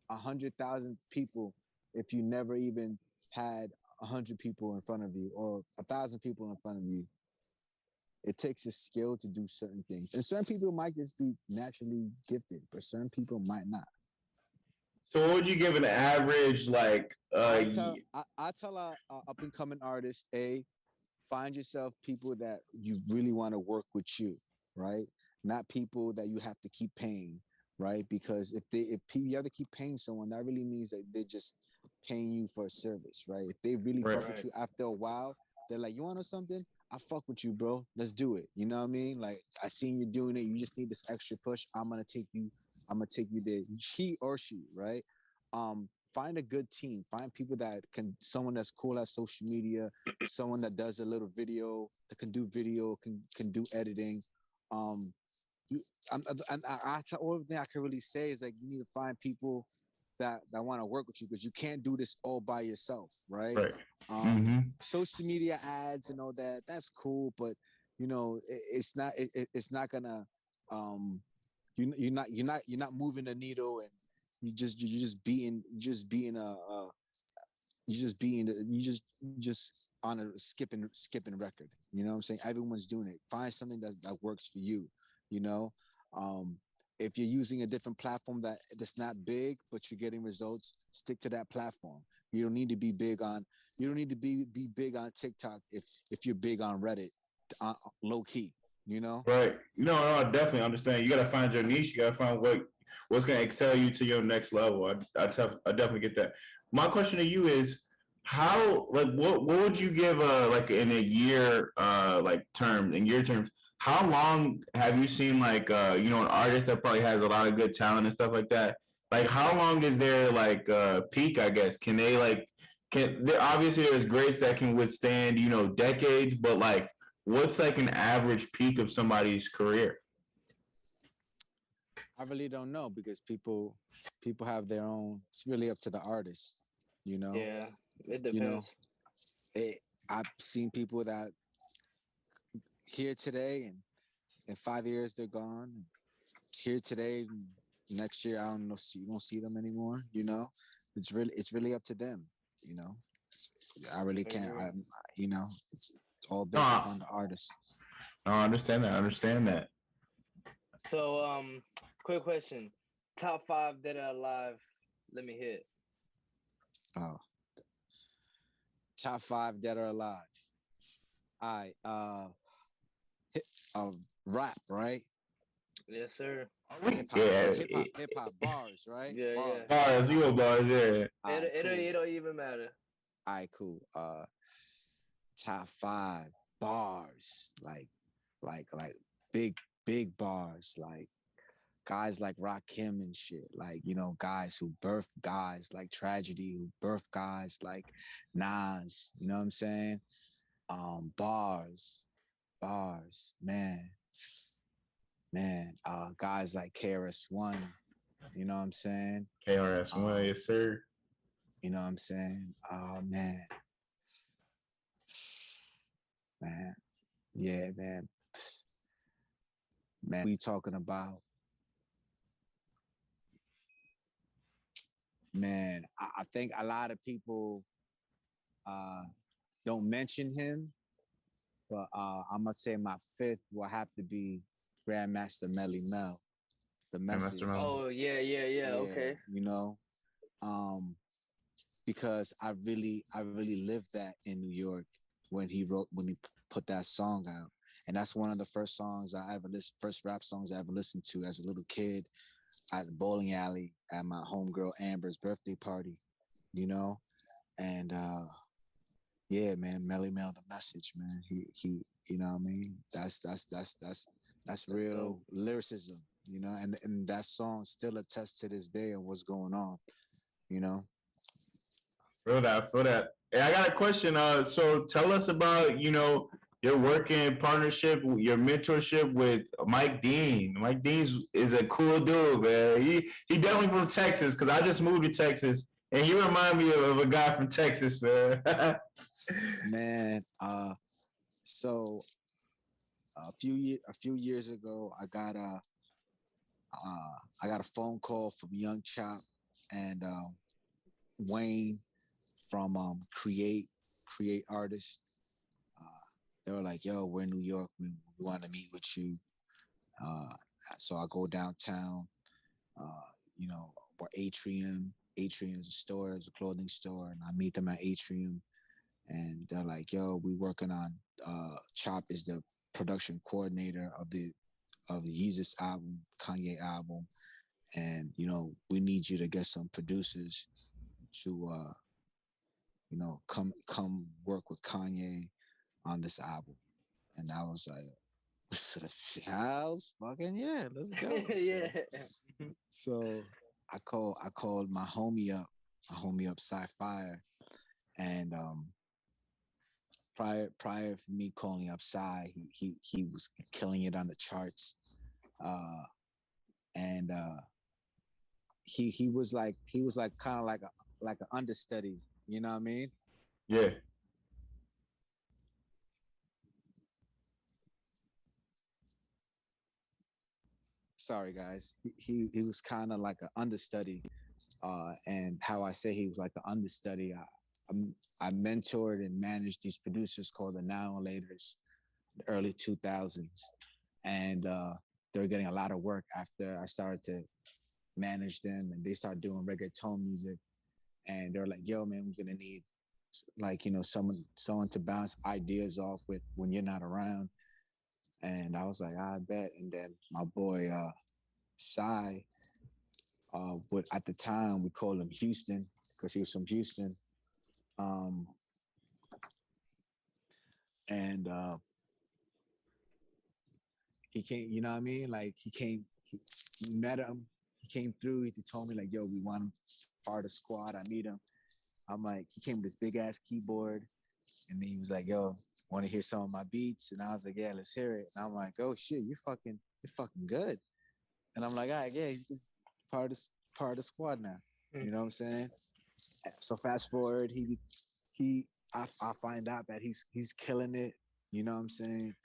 100,000 people if you never even had 100 people in front of you or 1,000 people in front of you. It takes a skill to do certain things, and certain people might just be naturally gifted, but certain people might not. So what would you give an average like I tell a up and coming artist, find yourself people that you really want to work with you, right? Not people that you have to keep paying, right? Because if you have to keep paying someone, that really means that they're just paying you for a service, right? If they really Right. fuck with you after a while, they're like, you want to know something? I fuck with you, bro. Let's do it. You know what I mean? Like I seen you doing it. You just need this extra push. I'm gonna take you there. He or she, right? Find a good team. Find people that can, someone that's cool at social media, someone that does a little video, that can do video, can do editing. Um, All thing I can really say is like you need to find people that want to work with you because you can't do this all by yourself, right? Right. Mm-hmm. Social media ads and all that, that's cool, but it's not gonna you're not moving the needle, and you're just being you just on a skipping record. You know what I'm saying? Everyone's doing it. Find something that works for you. You know, um, if you're using a different platform that's not big but you're getting results, stick to that platform. You don't need to be big on. You don't need to be big on TikTok if you're big on Reddit, low key. You know. Right. No, I definitely understand. You got to find your niche. You got to find what's going to excel you to your next level. I definitely get that. My question to you is, how like what would you give like in a year like term in year terms? How long have you seen like an artist that probably has a lot of good talent and stuff like that? Like how long is their like peak? I guess can they like can there obviously there's greats that can withstand decades, but like what's like an average peak of somebody's career? I really don't know because people have their own. It's really up to the artist, you know. Yeah, it You know, depends. I've seen people that here today and in 5 years they're gone. Here today, next year I don't know. You won't see them anymore. You know, it's really up to them. You know, I really can't. It's all based upon the artist. No, I understand that. I understand that. So, quick question: top 5 dead or alive. Let me hit. Oh, top 5 dead or alive. All right. Rap, right? Yes, sir. Hip hop bars, right? Yeah, bars. yeah. Bars, you go bars, yeah. Right, It don't even matter. All right, cool. Top 5 bars, like big bars, like guys like Rakim and shit, like guys who birthed guys like Tragedy, who birthed guys like Nas. You know what I'm saying? Bars, man. Guys like KRS-One. You know what I'm saying? KRS-One, yes, sir. You know what I'm saying? Oh man. Yeah, man. We talking about, man. I think a lot of people don't mention him, but I'm gonna say my 5th will have to be Grandmaster Melly Mel. The Message. Oh yeah. Okay. You know, because I really lived that in New York when he put that song out, and that's one of the first rap songs I ever listened to as a little kid at the bowling alley at my homegirl Amber's birthday party, and yeah, man, Melly Mel, The Message, man. He, you know what I mean? That's real lyricism, and that song still attests to this day of what's going on, Feel that. Hey, I got a question. So tell us about, your working partnership, your mentorship with Mike Dean. Mike Dean is a cool dude, man. He definitely from Texas because I just moved to Texas, and he remind me of a guy from Texas, man. Man, so a few years ago, I got a phone call from Young Chop and Wayne from Create Artists. They were like, "Yo, we're in New York. We want to meet with you." So I go downtown. Where Atrium's a store, it's a clothing store, and I meet them at Atrium. And they're like, "Yo, we working on." Chop is the production coordinator of the Yeezus album, Kanye album, and we need you to get some producers to come work with Kanye on this album. And I was like, "House, fucking yeah, let's go." Yeah. So I called my homie up, Sci-Fire, and prior for me calling up Psy, he was killing it on the charts, and he was like kind of like an understudy, you know what I mean? Yeah. Sorry guys, he was kind of like an understudy, and how I say he was like an understudy, I mentored and managed these producers called the Now and Laters, the early 2000s, and they were getting a lot of work after I started to manage them, and they started doing reggaeton music, and they're like, "Yo, man, we're gonna need like someone to bounce ideas off with when you're not around." And I was like, "I bet." And then my boy Sai, what at the time we called him Houston because he was from Houston. Um, and he came, you know what I mean? Like we met him, he came through, he told me like, "Yo, we want him part of the squad." I meet him. I'm like, he came with this big ass keyboard, and then he was like, "Yo, want to hear some of my beats?" And I was like, "Yeah, let's hear it." And I'm like, "Oh shit, you're fucking good." And I'm like, "All right, yeah, you part of the squad now." You know what I'm saying? So fast forward, I find out that he's killing it. You know what I'm saying?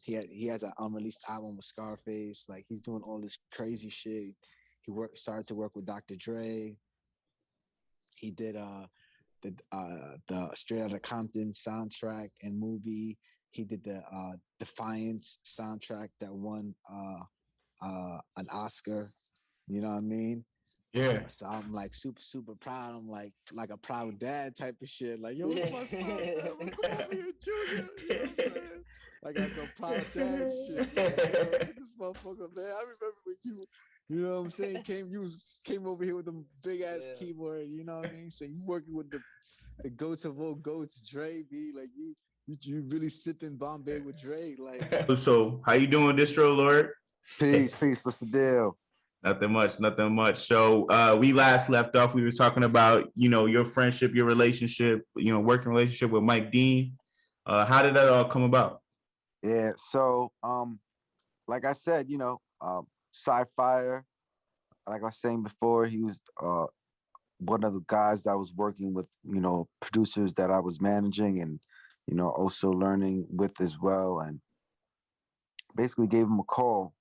He has an unreleased album with Scarface. Like he's doing all this crazy shit. He started to work with Dr. Dre. He did the Straight Outta Compton soundtrack and movie. He did the Defiance soundtrack that won an Oscar. You know what I mean? Yeah. So I'm like super proud. I'm like a proud dad type of shit. Like, "Yo, it's my son, man. We call him here Junior." You know what I'm saying? Like I some proud dad shit. Like, yo, look at this motherfucker, man. I remember when you know what I'm saying, came over here with the big ass keyboard, you know what I mean? So you working with the goats of all goats, Dre, B. Like you really sipping Bombay with Dre. Like, so how you doing, Distrolord? Peace. What's the deal? Nothing much. So we last left off, we were talking about, your friendship, your relationship, working relationship with Mike Dean. How did that all come about? Yeah. So, like I said, Sci-Fire, like I was saying before, he was one of the guys that I was working with, producers that I was managing and, also learning with as well. And basically gave him a call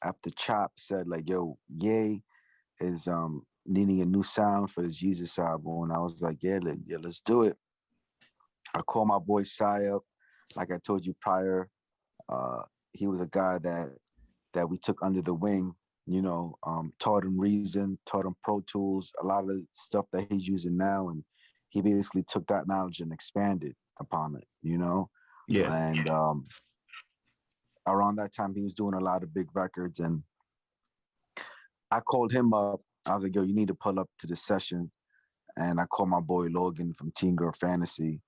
after Chop said like, "Yo, Ye is needing a new sound for this Jesus album." And I was like, yeah, let's do it. I called my boy Shy up. Like I told you prior, he was a guy that we took under the wing, taught him Reason, taught him Pro Tools, a lot of the stuff that he's using now. And he basically took that knowledge and expanded upon it, Yeah. And around that time, he was doing a lot of big records. And I called him up. I was like, "Yo, you need to pull up to the session." And I called my boy Logan from Teen Girl Fantasy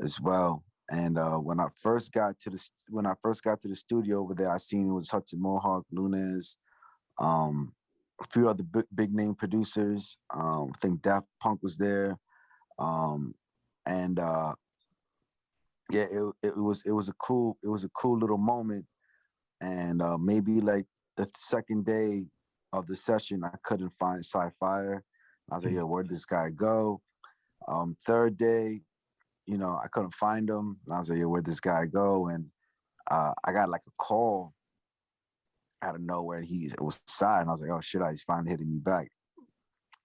as well. And when I first got to the studio over there, I seen it was Hudson Mohawk, Lunez, a few other big name producers. I think Daft Punk was there, and yeah, it was a cool little moment. And maybe like the second day of the session, I couldn't find Sci-Fire. I was like, "Yo, where'd this guy go?" Third day, I couldn't find him. I was like, "Yo, where'd this guy go?" And I got like a call out of nowhere. It was Sai, and I was like, "Oh shit!" He's finally hitting me back.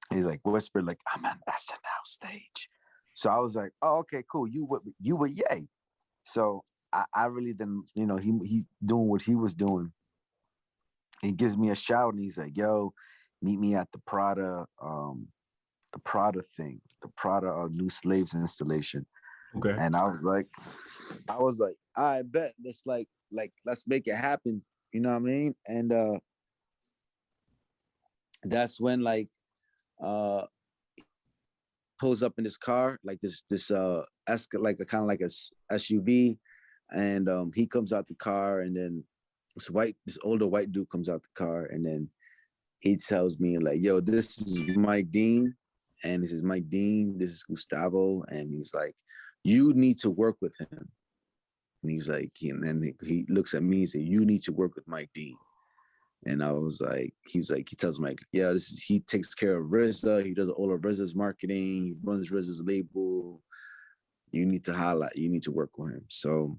He's like whispered, like, "I'm on SNL stage." So I was like, "Oh, okay, cool. You were Ye." So I really didn't, he doing what he was doing. He gives me a shout and he's like, "Yo, meet me at the Prada thing, the Prada New Slaves installation." Okay. And I was like, "I bet let's let's make it happen." You know what I mean? And that's when pulls up in his car, like this like a kind of like a SUV, and he comes out the car, and then this older white dude comes out the car, and then he tells me like, "Yo, this is Mike Dean," and this is Mike Dean, this is Gustavo, and he's like, "You need to work with him." And he's like, and then he looks at me and says, "You need to work with Mike Dean." And I was like, he tells me like, "Yeah, he takes care of RZA. He does all of RZA's marketing. He runs RZA's label. You need to highlight. You need to work with him." So,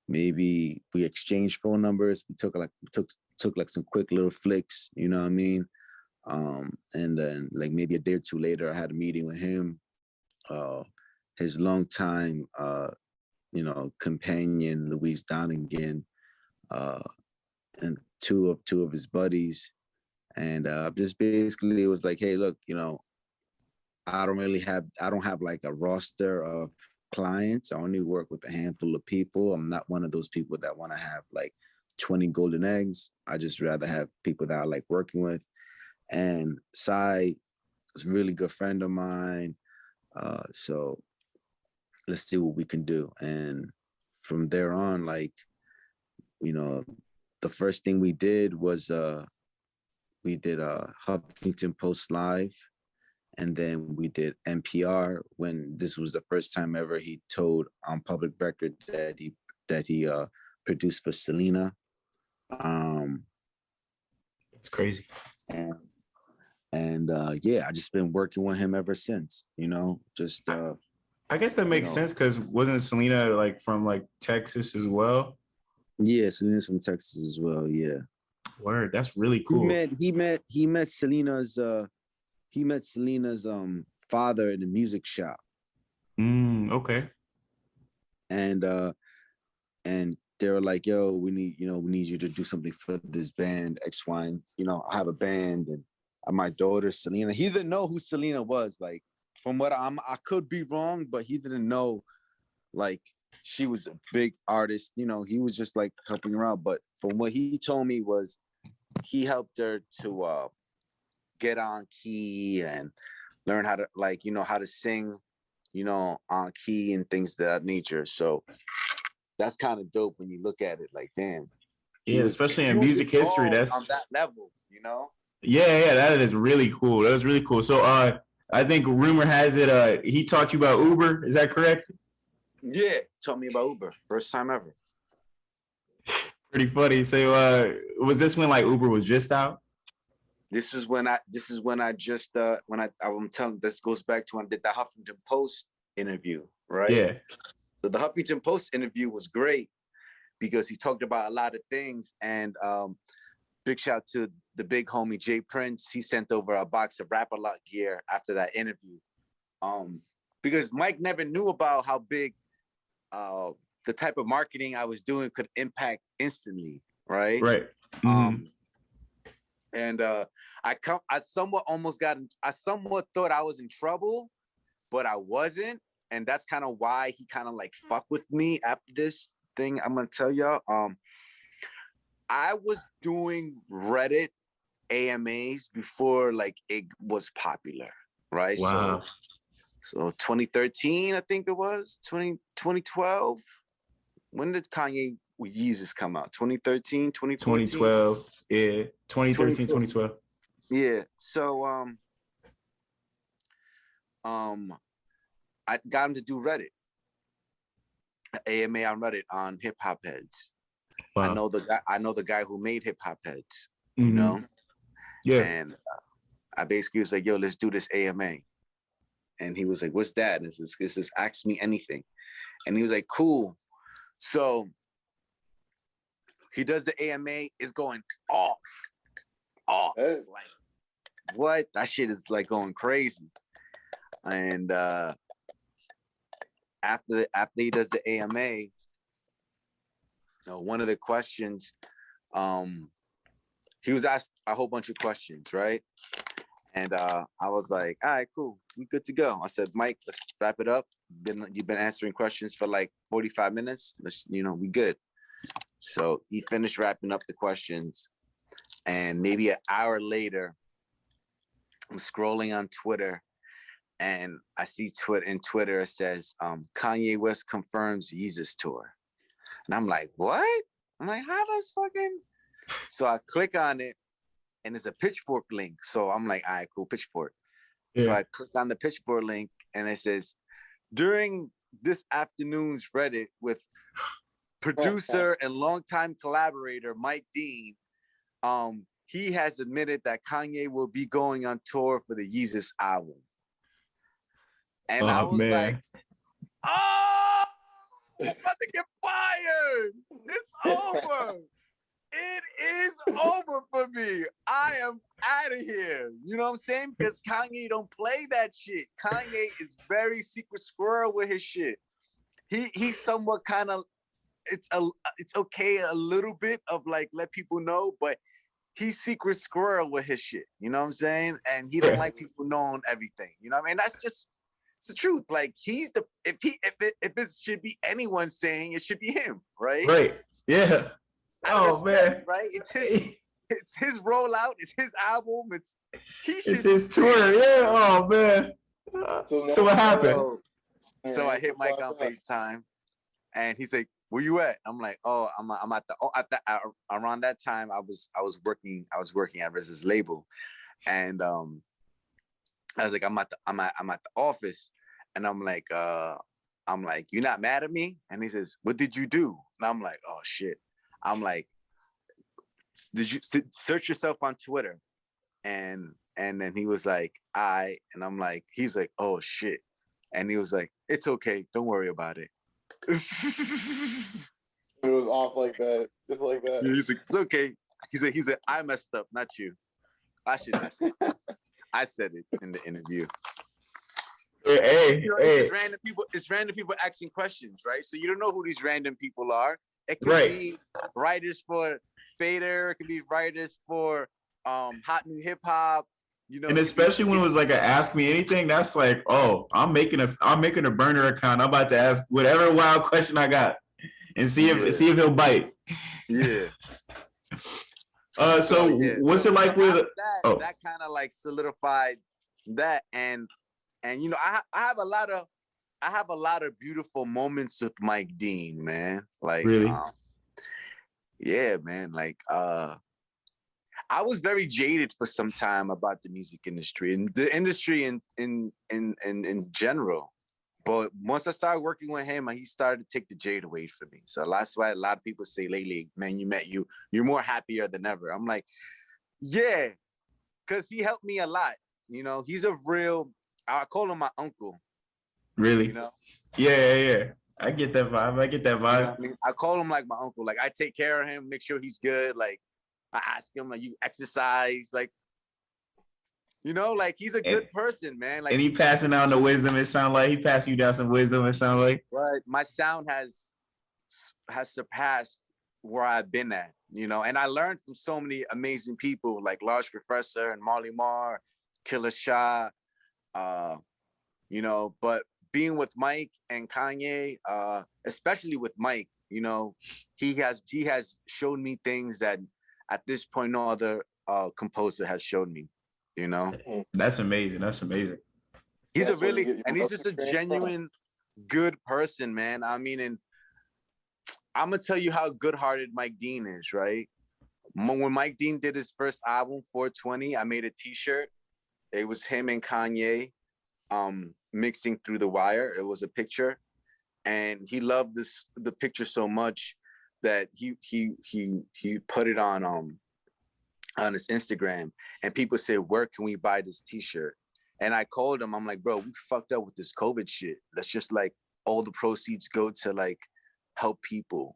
maybe we exchanged phone numbers. We took like some quick little flicks. You know what I mean? And then like maybe a day or two later, I had a meeting with him. His longtime, companion, Louise Donegan, and two of his buddies, And just basically it was like, hey, look, I don't have like a roster of clients. I only work with a handful of people. I'm not one of those people that want to have like 20 golden eggs. I just rather have people that I like working with. And Sai is a really good friend of mine. So let's see what we can do. And from there on, like, the first thing we did was we did Huffington Post Live, and then we did NPR when this was the first time ever he told on public record that he produced for Selena. It's crazy. And yeah, I just been working with him ever since. Just I guess that makes sense because wasn't Selena like from like Texas as well? Yeah, Selena's from Texas as well. Yeah. Word, that's really cool. He met Selena's father in the music shop. Okay. And they were like, yo, we need you to do something for this band, X, Y, and I have a band, and my daughter Selena. He didn't know who Selena was. Like, from what I could be wrong, but he didn't know like she was a big artist. He was just like helping her out. But from what he told me was he helped her to get on key and learn how to how to sing, on key and things of that nature. So that's kind of dope when you look at it. Like, damn. Yeah, especially in music history, that's on that level, Yeah, that is really cool. That was really cool. So I think rumor has it he taught you about Uber, is that correct? Yeah, taught me about Uber. First time ever. Pretty funny. So was this when like Uber was just out? This is when I just I'm telling, this goes back to when I did the Huffington Post interview, right? Yeah. So the Huffington Post interview was great because he talked about a lot of things, and big shout to the big homie Jay Prince. He sent over a box of Rap-A-Lot gear after that interview. Because Mike never knew about how big the type of marketing I was doing could impact instantly, right? Right. Mm-hmm. And I somewhat thought I was in trouble, but I wasn't. And that's kind of why he kind of like fucked with me after this thing I'm gonna tell y'all. I was doing Reddit AMAs before like it was popular, right? Wow. So 2013, I think it was 2012. When did Kanye Yeezus come out? 2013, 2014? 2012. Yeah. 2013, 2012. Yeah. So I got him to do Reddit. AMA on Reddit on Hip Hop Heads. Wow. I know the guy who made Hip Hop Heads, Yeah. And I basically was like, yo, let's do this AMA. And he was like, what's that? And it says, ask me anything. And he was like, cool. So he does the AMA, is going off. Hey. Like, what? That shit is like going crazy. And after he does the AMA, one of the questions, he was asked a whole bunch of questions, right? And I was like, all right, cool, we good to go. I said, Mike, let's wrap it up. You've been answering questions for like 45 minutes. We good. So he finished wrapping up the questions, and maybe an hour later, I'm scrolling on Twitter, and I see Twitter it says, Kanye West confirms Yeezus tour. And I'm like, what? I'm like, how does fucking... So I click on it, and it's a Pitchfork link. So I'm like, all right, cool, Pitchfork. Yeah. So I click on the Pitchfork link, and it says, during this afternoon's Reddit with producer and longtime collaborator Mike Dean, he has admitted that Kanye will be going on tour for the Yeezus album. And I was like, I'm about to get fired. It's over. It is over for me. I am out of here. You know what I'm saying? Because Kanye don't play that shit. Kanye is very secret squirrel with his shit. He's somewhat kind of, it's okay a little bit of like let people know, but he's secret squirrel with his shit. You know what I'm saying? And he don't like people knowing everything. You know what I mean? That's just it's the truth. Like he's the if it should be anyone saying it should be him, right? Right. Yeah. Oh man. Right? It's his rollout, it's his album, it's his tour. Yeah. Oh man. So what happened? So I hit Mike on FaceTime and he's like, where you at? I'm like, oh, I'm at around that time I was working at RZA's label. And I was like, I'm at the office. And I'm like, you're not mad at me? And he says, what did you do? And I'm like, oh shit. I'm like, did you search yourself on Twitter? And then he was like, and I'm like, he's like, oh shit. And he was like, it's okay, don't worry about it. It was off like that, just like that. He's like, it's okay. He said, I messed up, not you. I should mess up. I said it in the interview. Hey. It's random people asking questions, right? So you don't know who these random people are. It could be writers for Fader, it could be writers for Hot New Hip Hop, you know. And especially when it was like a ask me anything, that's like, oh, I'm making a burner account. I'm about to ask whatever wild question I got and see if he'll bite. Yeah. So what's it like with that kind of like solidified that and you know I have a lot of beautiful moments with Mike Dean, man. Like really? Yeah, man. Like I was very jaded for some time about the music industry and the industry in general. But once I started working with him, he started to take the jade away from me. So that's why a lot of people say lately, man, you're more happier than ever. I'm like, yeah, because he helped me a lot. You know, he's a real, I call him my uncle. Really? You know? Yeah. I get that vibe. You know what I mean? I call him like my uncle. Like I take care of him, make sure he's good. Like I ask him, like, you exercise, like, you know, like he's a good person, man. Like, and he passing down the wisdom. It sound like he passing you down some wisdom. It sound like. Right. My sound has surpassed where I've been at, you know. And I learned from so many amazing people like Large Professor and Marley Marr, Killer Shah, you know. But being with Mike and Kanye, especially with Mike, you know, he has shown me things that at this point no other composer has shown me. You know, that's amazing. He's he's just a genuine good person, man. I mean, and I'm gonna tell you how good-hearted Mike Dean is, right? When Mike Dean did his first album, 420, I made a T-shirt. It was him and Kanye mixing Through the Wire. It was a picture, and he loved the picture so much that he put it on his Instagram, and people said, where can we buy this T-shirt? And I called him. I'm like, bro, we fucked up with this COVID shit. Let's just like all the proceeds go to like help people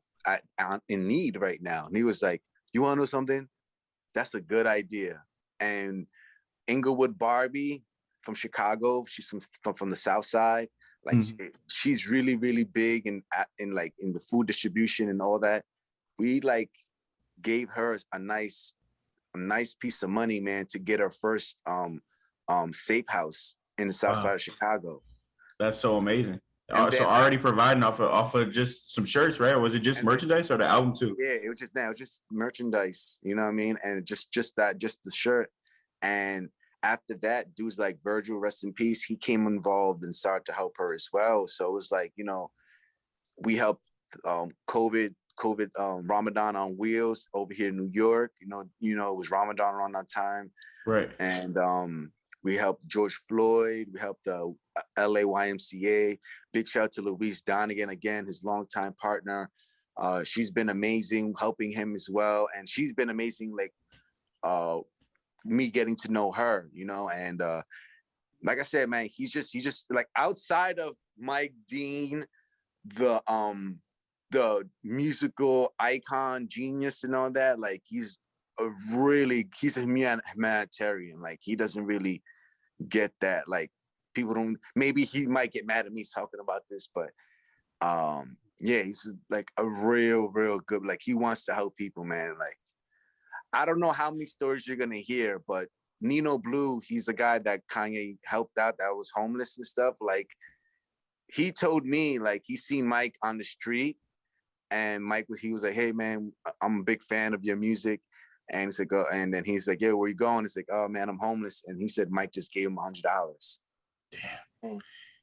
in need right now. And he was like, you want to know something? That's a good idea. And Inglewood Barbie from Chicago, she's from the South Side. Like she's really, really big in the food distribution and all that. We like gave her a nice piece of money, man, to get her first safe house in the South Side of Chicago. That's so amazing. So already providing off of just some shirts, right? Or was it just merchandise or the album too? Yeah, it was just merchandise, you know what I mean? And just the shirt. And after that, dudes like Virgil, rest in peace, he came involved and started to help her as well. So it was like, you know, we helped COVID Ramadan on Wheels over here in New York. You know, it was Ramadan around that time. Right. And we helped George Floyd. We helped the LA YMCA. Big shout out to Louise Donegan, again, his longtime partner. She's been amazing helping him as well. And she's been amazing, like me getting to know her, you know. And like I said, man, he's just like, outside of Mike Dean, the musical icon, genius and all that, like he's a humanitarian. Like he doesn't really get that. Like people don't, maybe he might get mad at me talking about this, but yeah, he's like a real good, like he wants to help people, man. Like I don't know how many stories you're gonna hear, but Nino Blue, he's the guy that Kanye helped out that was homeless and stuff. Like, he told me, like, he seen Mike on the street, and he was like, "Hey man, I'm a big fan of your music." And he's like, and then he's like, "Yeah, where you going?" He's like, "Oh man, I'm homeless." And he said Mike just gave him $100. Damn.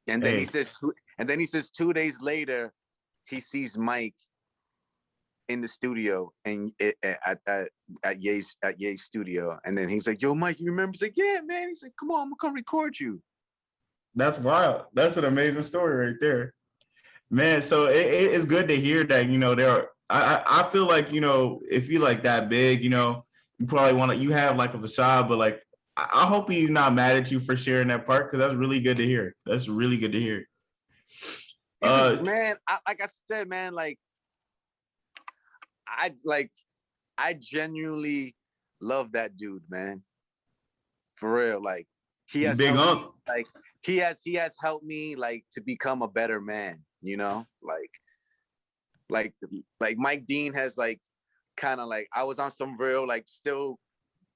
And then he says 2 days later, he sees Mike in the studio and at Ye's studio. And then he's like, "Yo, Mike, you remember?" He's like, "Yeah, man." He's like, "Come on, I'm gonna come record you." That's wild. That's an amazing story right there, man. So it's good to hear that, there are, I feel like, if you like that big, you probably want to, you have like a facade, but like, I hope he's not mad at you for sharing that part, because that's really good to hear. That's really good to hear. Man, like I said, man, like I genuinely love that dude, man. For real. Like, he has big helped up. me, like he has helped me, like, to become a better man, like Mike Dean has, like, kind of like, I was on some real, like, still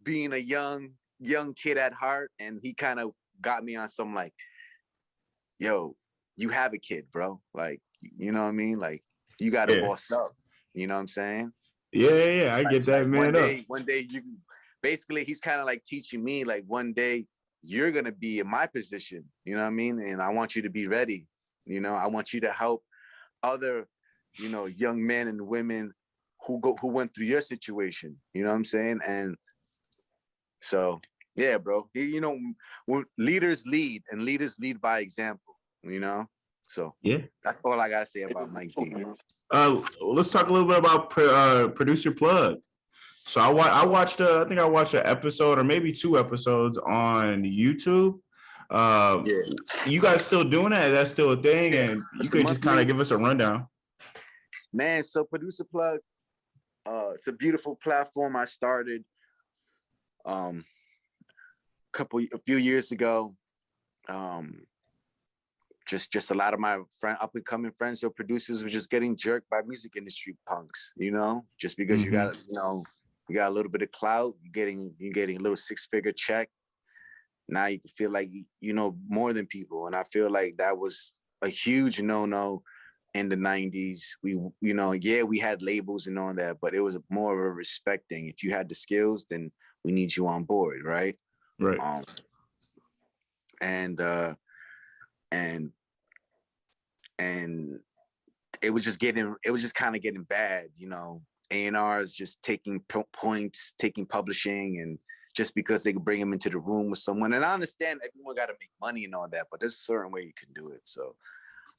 being a young kid at heart, and he kind of got me on some, like, "Yo, you have a kid, bro. Like, you know what I mean? Like, you got to boss up." You know what I'm saying? Yeah. I get that, man. One day you, basically, he's kind of like teaching me, like, one day you're going to be in my position, you know what I mean? And I want you to be ready. I want you to help other, young men and women who went through your situation. You know what I'm saying? And so, yeah, bro, when leaders lead, and leaders lead by example, So yeah, that's all I got to say about Mike D. Let's talk a little bit about Producer Plug. So I watched I think I watched an episode or maybe 2 episodes on YouTube. You guys still doing that? That's still a thing? Yeah. And you could just kind of give us a rundown. Man, so Producer Plug, it's a beautiful platform I started a few years ago. Just a lot of my up and coming friends or producers were just getting jerked by music industry punks, just because you got, you got a little bit of clout, you're getting a little 6-figure check. Now you can feel like you know more than people, and I feel like that was a huge no-no in the 90s. We we had labels and all that, but it was more of a respect thing. If you had the skills, then we need you on board, right? Right. And it was just kind of getting bad, A&Rs just taking points, taking publishing, and just because they could bring them into the room with someone. And I understand everyone got to make money and all that, but there's a certain way you can do it. So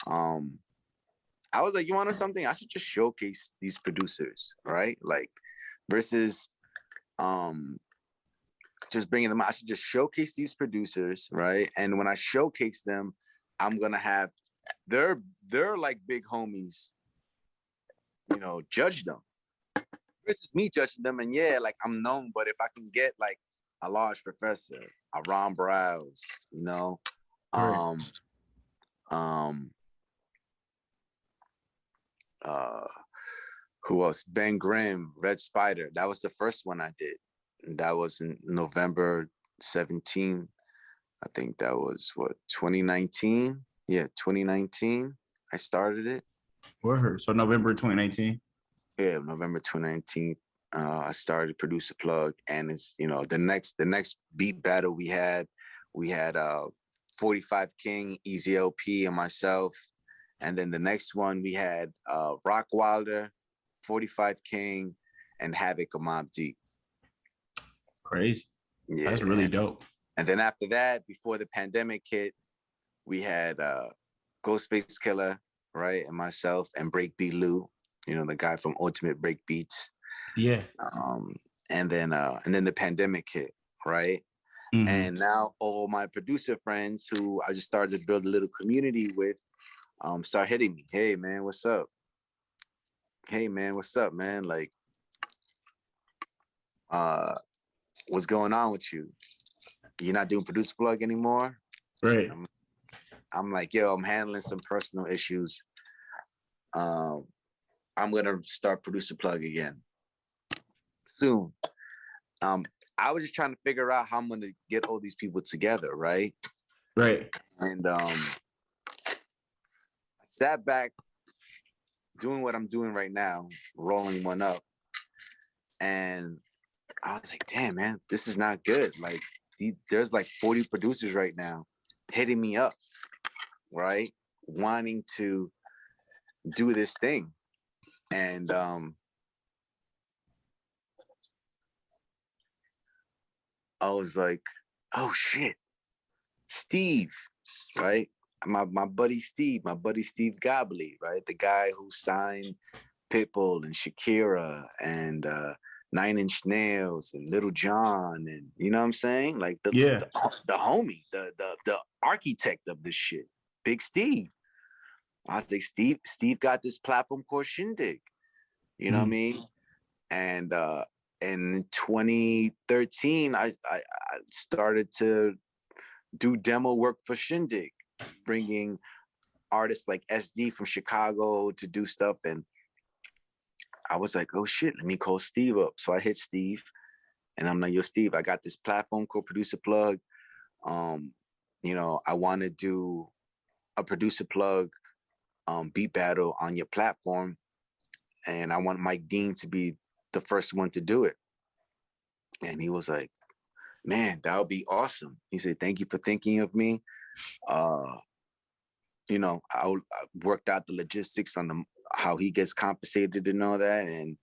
I was like, you want to know something? I should just showcase these producers, right? Like, versus just bringing them out. I should just showcase these producers, right? And when I showcase them, I'm gonna have they're like big homies, judge them. Versus me judging them, and like, I'm known, but if I can get like a Large Professor, a Ron Browse, Right. Who else? Ben Grimm, Red Spider. That was the first one I did. That was in November 17. I think that was 2019. Yeah, 2019. I started it. Word. So November 2019. Yeah, November 2019. I started Producer Plug, and it's the next beat battle we had 45 King, Easy LP, and myself. And then the next one we had Rock Wilder, 45 King, and Havoc of Mobb Deep. Crazy. Yeah, that's really dope. And then after that, before the pandemic hit, we had Ghostface Killer, right, and myself, and Breakbeat Lou, the guy from Ultimate Breakbeats. Yeah. And then the pandemic hit, right? Mm-hmm. And now all my producer friends who I just started to build a little community with start hitting me. Hey man, what's up? Hey man, what's up, man? Like, what's going on with you? You're not doing Producer Plug anymore? Right. I'm like, yo, I'm handling some personal issues. I'm gonna start Producer Plug again soon. I was just trying to figure out how I'm gonna get all these people together, right? Right. And I sat back doing what I'm doing right now, rolling one up. And I was like, damn, man, this is not good. Like, there's like 40 producers right now hitting me up, right? Wanting to do this thing. And I was like, oh shit, Steve, right? My buddy Steve Gobley, right? The guy who signed Pitbull and Shakira and 9 Inch Nails and Little John, and you know what I'm saying? Like the homie, the architect of this shit, Big Steve. I think Steve got this platform called Shindig. You know what I mean? And in 2013, I started to do demo work for Shindig, bringing artists like SD from Chicago to do stuff. And I was like, oh shit, let me call Steve up. So I hit Steve and I'm like, yo, Steve, I got this platform called Producer Plug. You know, I want to do a Producer Plug beat battle on your platform. And I want Mike Dean to be the first one to do it. And he was like, man, that would be awesome. He said, thank you for thinking of me. You know, I worked out the logistics on how he gets compensated and all that. And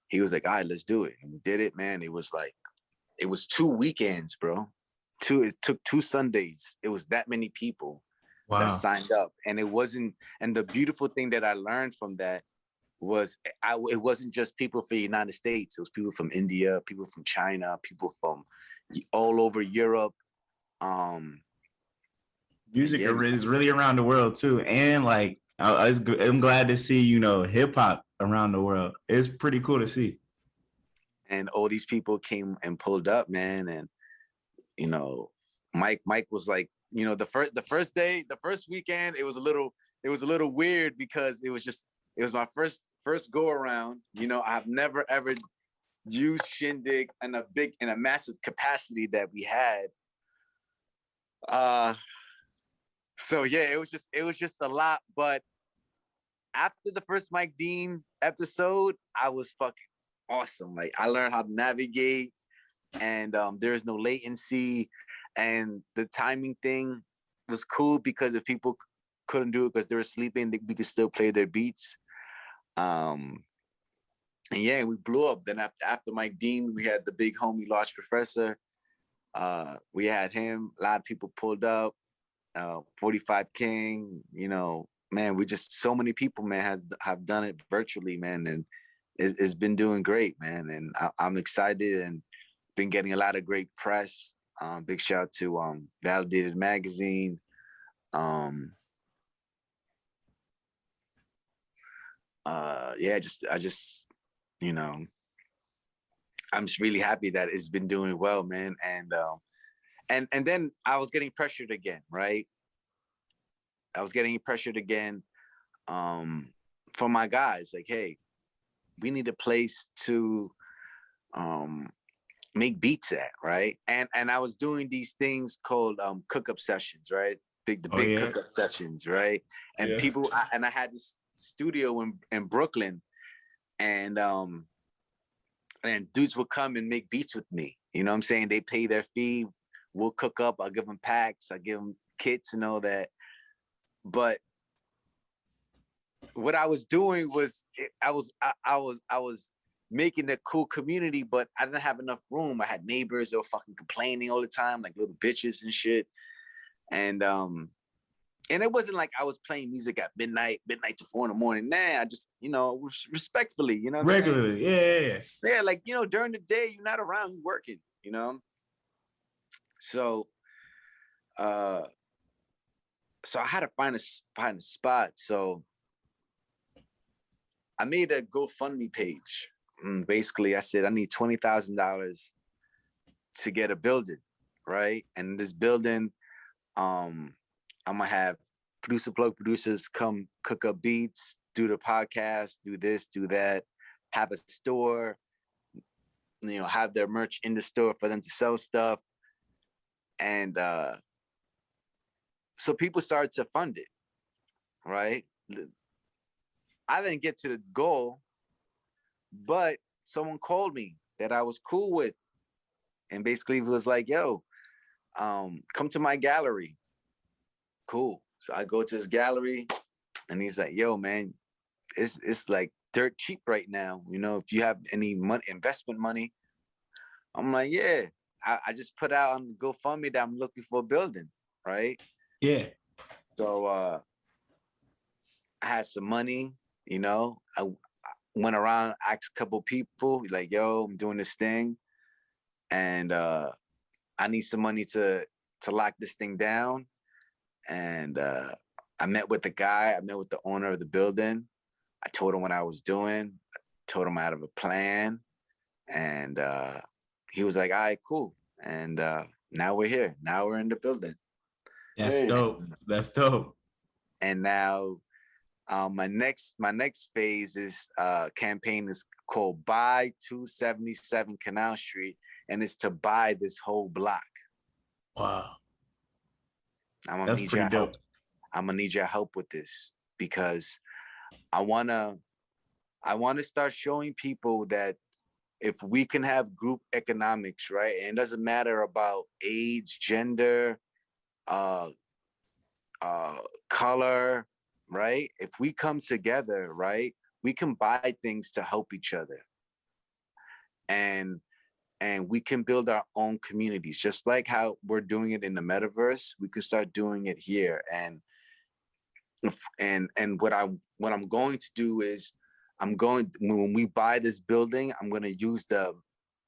he was like, all right, let's do it. And we did it, man. It was 2 weekends, bro. It took 2 Sundays. It was that many people that signed up. And and the beautiful thing that I learned from that was it wasn't just people from the United States. It was people from India, people from China, people from all over Europe. Music is really around the world too, and like I'm glad to see, you know, hip hop around the world. It's pretty cool to see. And all these people came and pulled up, man. And you know, Mike was like, you know, the first weekend, it was a little weird because it was my first go around. You know, I've never ever used Shindig in a massive capacity that we had. So yeah, it was just a lot. But after the first Mike Dean episode, I was fucking awesome. Like I learned how to navigate, and there's no latency, and the timing thing was cool because if people couldn't do it because they were sleeping, we could still play their beats. And yeah, we blew up. Then after Mike Dean, we had the big homie Large Professor. We had him. A lot of people pulled up. 45 King, you know, man, we just so many people, man, have done it virtually, man, and it's been doing great, man. And I'm excited and been getting a lot of great press. Big shout out to Validated Magazine. Yeah, I just, you know, I'm just really happy that it's been doing well, man. And then I was getting pressured again, right? I was getting pressured again from my guys, like, hey, we need a place to make beats at, right? And I was doing these things called cook-up sessions, right? Big cook-up sessions, right? And people, I had this studio in Brooklyn, and dudes would come and make beats with me. You know what I'm saying? They pay their fee. We'll cook up. I'll give them packs. I give them kits and all that. But what I was doing was I was making a cool community, but I didn't have enough room. I had neighbors that were fucking complaining all the time, like little bitches and shit. And it wasn't like I was playing music at midnight to 4 a.m. Nah, I just, you know, respectfully, you know, regularly, yeah, like, you know, during the day you're not around, you're working, you know. So I had to find a spot. So I made a GoFundMe page. Basically, I said I need $20,000 to get a building, right? And this building, I'm gonna have Producer Plug producers come cook up beats, do the podcast, do this, do that, have a store, have their merch in the store for them to sell stuff. And so people started to fund it, right? I didn't get to the goal, but someone called me that I was cool with. And basically it was like, yo, come to my gallery. Cool. So I go to his gallery and he's like, yo, man, it's like dirt cheap right now. If you have any investment money. I'm like, yeah, I just put out on GoFundMe that I'm looking for a building, right? Yeah. So I had some money, I went around, asked a couple people, like, yo, I'm doing this thing. And I need some money to lock this thing down. And I met with the guy, I met with the owner of the building. I told him what I was doing. I told him I had a plan. And he was like, all right, cool. And now we're here. Now we're in the building. That's dope. That's dope. And now my next phase is campaign is called Buy 277 Canal Street, and it's to buy this whole block. Wow. That's pretty dope. I'm gonna need your help with this because I wanna start showing people that if we can have group economics, right? And it doesn't matter about age, gender, color, right? If we come together, right, we can buy things to help each other. And we can build our own communities, just like how we're doing it in the metaverse. We could start doing it here. And what I'm going to do is when we buy this building, I'm going to use the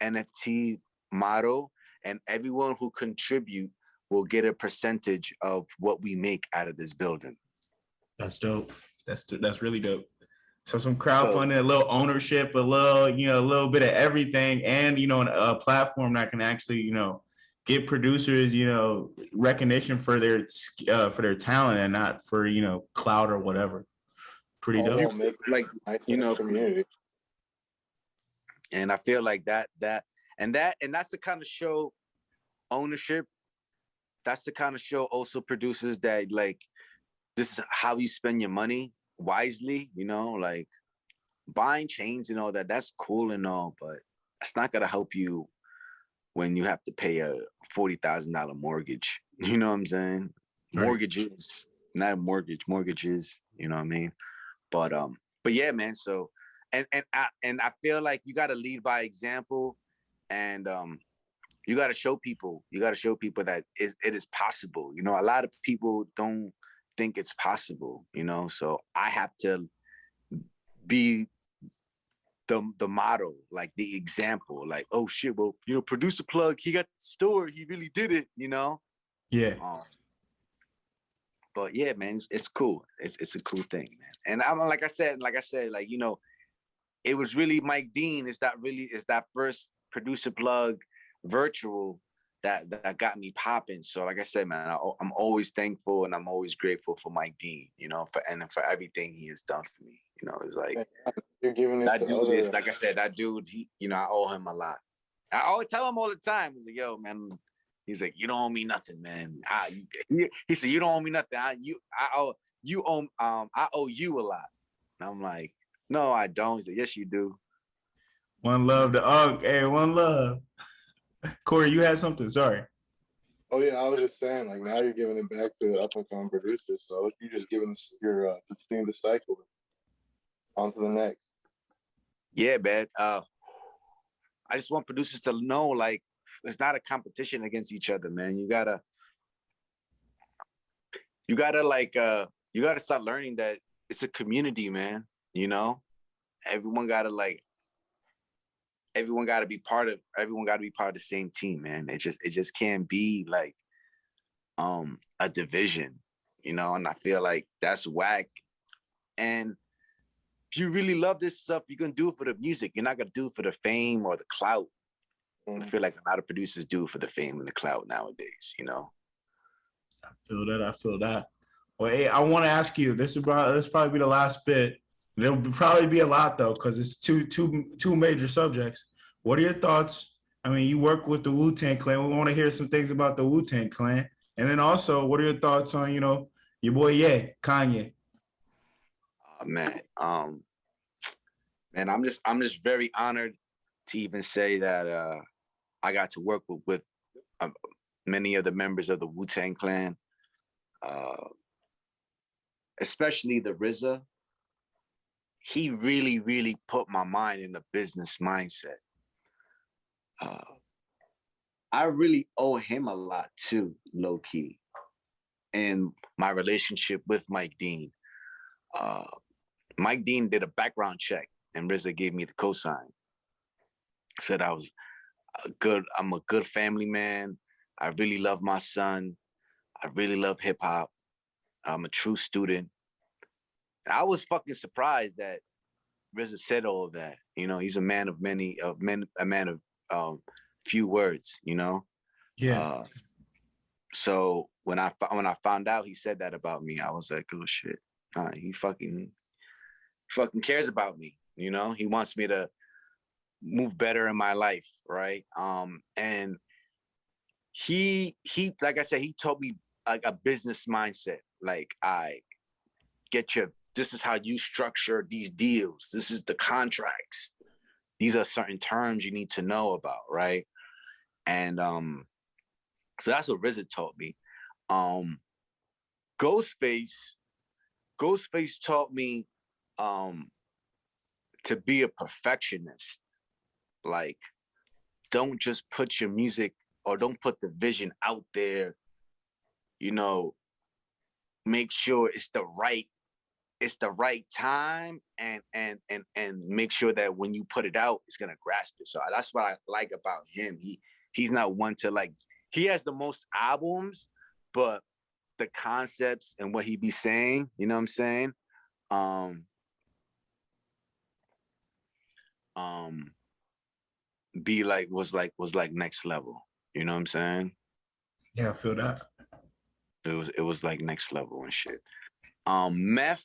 NFT model, and everyone who contribute will get a percentage of what we make out of this building. That's dope. That's really dope. So some crowdfunding, a little ownership, a little bit of everything, and a platform that can actually get producers recognition for their talent and not for clout or whatever. Pretty dope. Community. And I feel like that's the kind of show ownership. That's the kind of show also produces that like this is how you spend your money wisely, like buying chains and all that. That's cool and all, but it's not gonna help you when you have to pay a $40,000 mortgage. You know what I'm saying? Right. Mortgages, not a mortgage, mortgages. You know what I mean? But yeah, man. So and I feel like you got to lead by example, and you got to show people. You got to show people that it is possible. A lot of people don't think it's possible. So I have to be the model, like the example. Like, oh shit, well, producer plug, he got the store, he really did it. Yeah. But yeah, man, it's cool. It's a cool thing, man. And I'm like I said, like it was really Mike Dean. Is that first producer plug virtual that got me popping. So like I said, man, I'm always thankful and I'm always grateful for Mike Dean, for everything he has done for me. It's like you're giving that dude is, like I said, that dude. He, I owe him a lot. I always tell him all the time. He's like, yo, man. He's like, you don't owe me nothing, man. He said, you don't owe me nothing. I owe you a lot. And I'm like, no, I don't. He said, yes, you do. One love to UGG. Hey, one love. Corey, you had something. Sorry. Oh yeah, I was just saying, like now you're giving it back to the up and coming producers. So you're just you're continuing the cycle on to the next. Yeah, man. I just want producers to know, like, it's not a competition against each other, man. You gotta start learning that it's a community, man. Everyone gotta be part of the same team, man. It just can't be like a division, and I feel like that's whack. And if you really love this stuff, you're gonna do it for the music. You're not gonna do it for the fame or the clout. I feel like a lot of producers do it for the fame and the clout nowadays, I feel that. Well, hey, I want to ask you, this probably be the last bit. There'll probably be a lot though, because it's two major subjects. what are your thoughts? I mean, you work with the Wu-Tang Clan. We want to hear some things about the Wu-Tang Clan. And then also, what are your thoughts on, your boy, Kanye? Man, man, I'm just very honored to even say that I got to work with many of the members of the Wu-Tang Clan, especially the RZA. He really, really put my mind in a business mindset. I really owe him a lot too, low key, in my relationship with Mike Dean. Mike Dean did a background check, and RZA gave me the cosign. Said I'm a good family man. I really love my son. I really love hip hop. I'm a true student. And I was fucking surprised that RZA said all of that. He's a man of a man of few words. Yeah. So when I found out he said that about me, I was like, oh shit, he fucking cares about me. He wants me to move better in my life, right? And he like I said, he told me like a business mindset. Like, this is how you structure these deals. This is the contracts. These are certain terms you need to know about, right? And so that's what RZA taught me. Ghostface taught me to be a perfectionist. Like, don't just put your music or don't put the vision out there. Make sure it's the right time, and make sure that when you put it out, it's gonna grasp it. So that's what I like about him. He's not one to like. He has the most albums, but the concepts and what he be saying, you know what I'm saying? Was like next level. You know what I'm saying? Yeah, I feel that. It was like next level and shit. Meth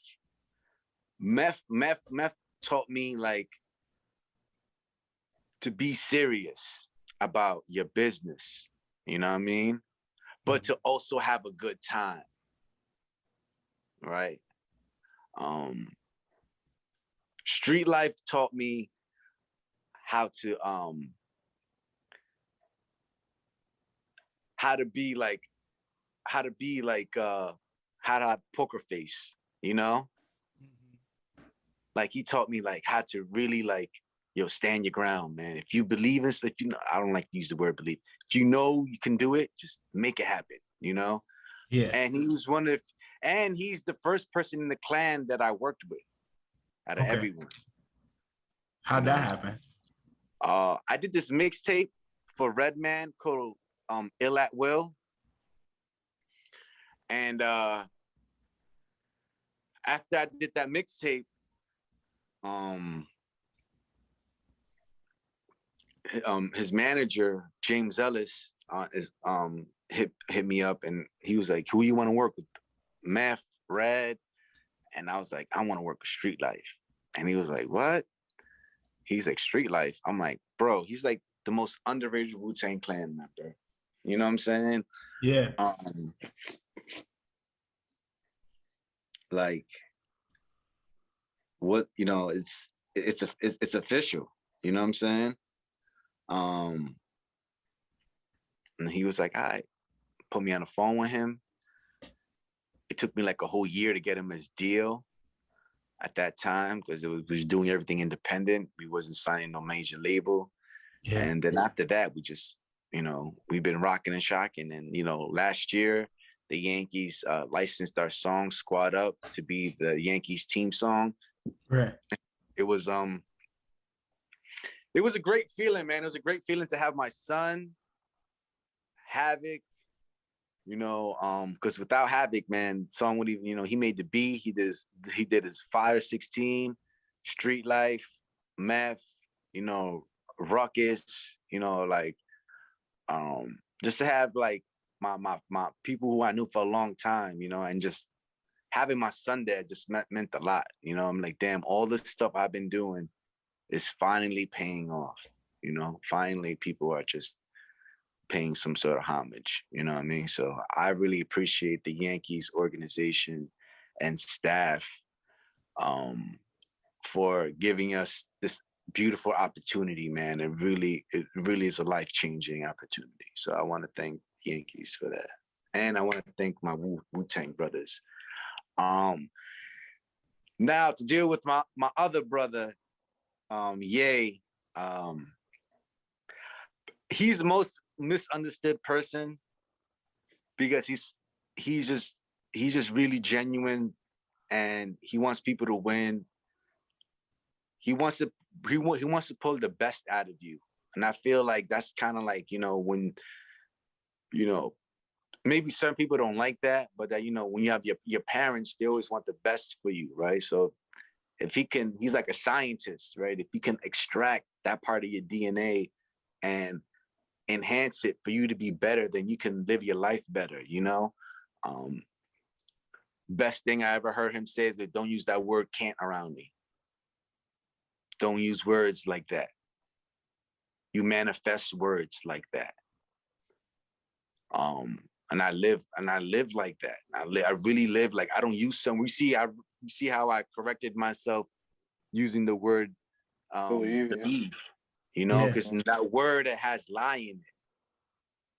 taught me like to be serious about your business. You know what I mean? But to also have a good time. Right? Street life taught me how to how to have poker face, like he taught me like how to really like, stand your ground, man. If you believe in stuff, I don't like to use the word believe. If you know you can do it, just make it happen, Yeah. And he's the first person in the clan that I worked with out of everyone. How'd that happen? I did this mixtape for Redman called Ill at Will. And after I did that mixtape, his manager, James Ellis, hit me up, and he was like, who you want to work with? Meth, Red? And I was like, I want to work with Street Life. And he was like, what? He's like, Street Life. I'm like, bro, he's like the most underrated Wu-Tang Clan member. You know what I'm saying? Yeah. Like, what, it's official. You know what I'm saying? And he was like, all right, put me on the phone with him. It took me like a whole year to get him his deal at that time, because we was doing everything independent. We wasn't signing no major label. Yeah. And then after that, we just, we've been rocking and shocking. And, last year, the Yankees licensed our song Squad Up to be the Yankees team song. Right. It was a great feeling, man. It was a great feeling to have my son, Havoc, because without Havoc, man, song would even, he made the beat, he did his Fire 16, Street Life, Meth, Ruckus, just to have like my people who I knew for a long time, and just having my son there just meant a lot. I'm like, damn, all this stuff I've been doing is finally paying off. You know, finally people are just paying some sort of homage. You know what I mean? So I really appreciate the Yankees organization and staff for giving us this beautiful opportunity, man. It really is a life-changing opportunity. So I want to thank the Yankees for that. And I want to thank my Wu-Tang brothers. Now to deal with my other brother, Ye, he's the most misunderstood person because he's just really genuine, and he wants people to win. He wants to pull the best out of you. And I feel like that's kind of like, when, maybe some people don't like that, but that, when you have your parents, they always want the best for you, right? So if he's like a scientist, right? If he can extract that part of your DNA and enhance it for you to be better, then you can live your life better, Best thing I ever heard him say is that don't use that word can't around me. Don't use words like that. You manifest words like that. And I live like that. I really live like, I don't use some. You see how I corrected myself using the word believe, because that word, it has lie in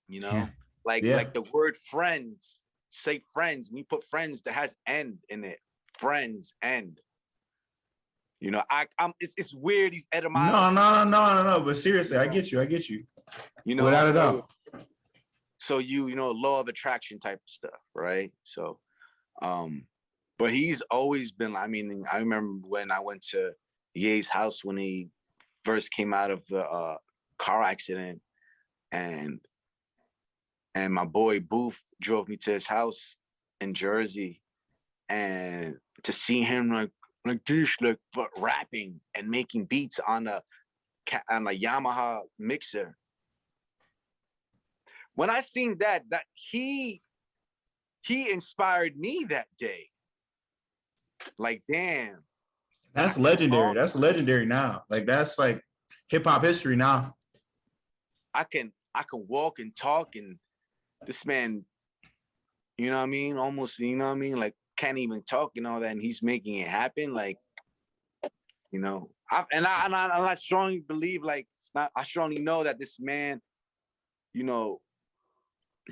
it. Like the word friends. Say friends. When you put friends, that has end in it. Friends, end. It's weird, these etymologies. No. But seriously, I get you. Without a doubt. So law of attraction type of stuff, right? So, but he's always been. I mean, I remember when I went to Ye's house when he first came out of the car accident, and my boy Booth drove me to his house in Jersey, and to see him like this, like rapping and making beats on a Yamaha mixer. When I seen that he inspired me that day. Like, damn. That's legendary. That's legendary now. Like, that's like hip hop history now. I can walk and talk, and this man, you know what I mean? Almost, you know what I mean? Like, can't even talk and all that, and he's making it happen. Like, I strongly believe, I strongly know that this man,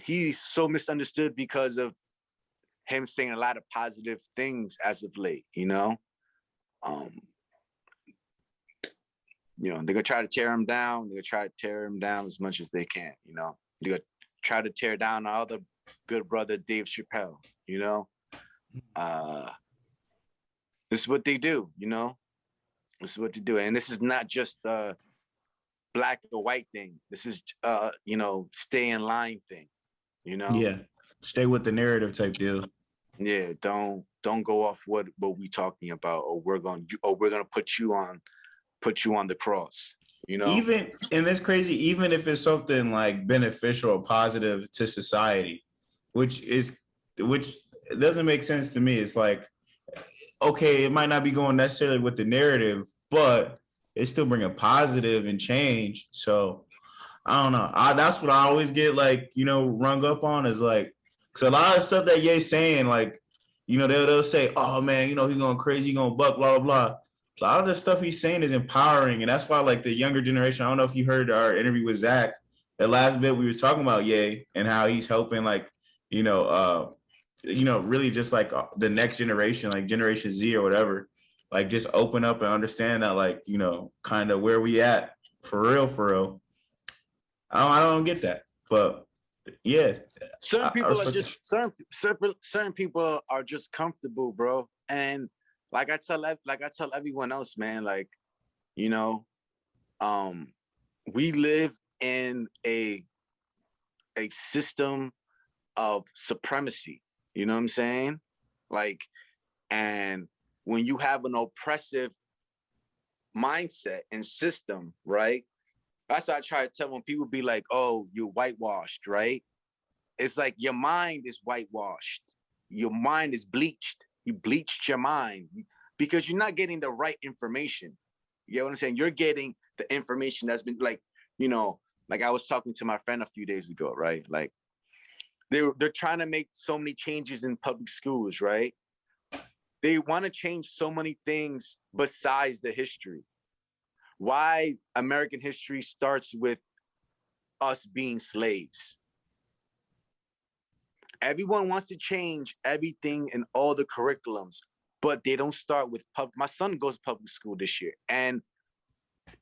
he's so misunderstood because of him saying a lot of positive things as of late, they're gonna try to tear him down. They're gonna try to tear him down as much as they can, they're gonna try to tear down our other good brother, Dave Chappelle, this is what they do, this is what they do. And this is not just a black or white thing. This is, stay in line thing, Yeah. Stay with the narrative type deal. Yeah. Don't go off what we talking about, or we're going to put you on the cross, Even, and it's crazy, even if it's something like beneficial or positive to society, which it doesn't make sense to me. It's like, okay, it might not be going necessarily with the narrative, but it's still bringing positive and change. So I don't know. That's what I always get rung up on, is like, because a lot of stuff that Ye's saying, like, they'll say, oh man, he's going crazy, he's going buck, blah, blah, blah. A lot of the stuff he's saying is empowering. And that's why, like, the younger generation, I don't know if you heard our interview with Zach, that last bit we was talking about Ye and how he's helping, like, really just like the next generation, like Generation Z or whatever, like just open up and understand that, like, kind of where we at for real. I don't get that, but yeah. Certain people are just comfortable, bro. And like I tell everyone else, man, like, we live in a system of supremacy. You know what I'm saying? Like, and when you have an oppressive mindset and system, right? That's what I try to tell when people be like, oh, you're whitewashed, right? It's like your mind is whitewashed. Your mind is bleached. You bleached your mind because you're not getting the right information. You know what I'm saying? You're getting the information that's been like, you know, like I was talking to my friend a few days ago, right? Like they're trying to make so many changes in public schools, right? They want to change so many things besides the history. Why American history starts with us being slaves. Everyone wants to change everything in all the curriculums, but they don't start with public. My son goes to public school this year, and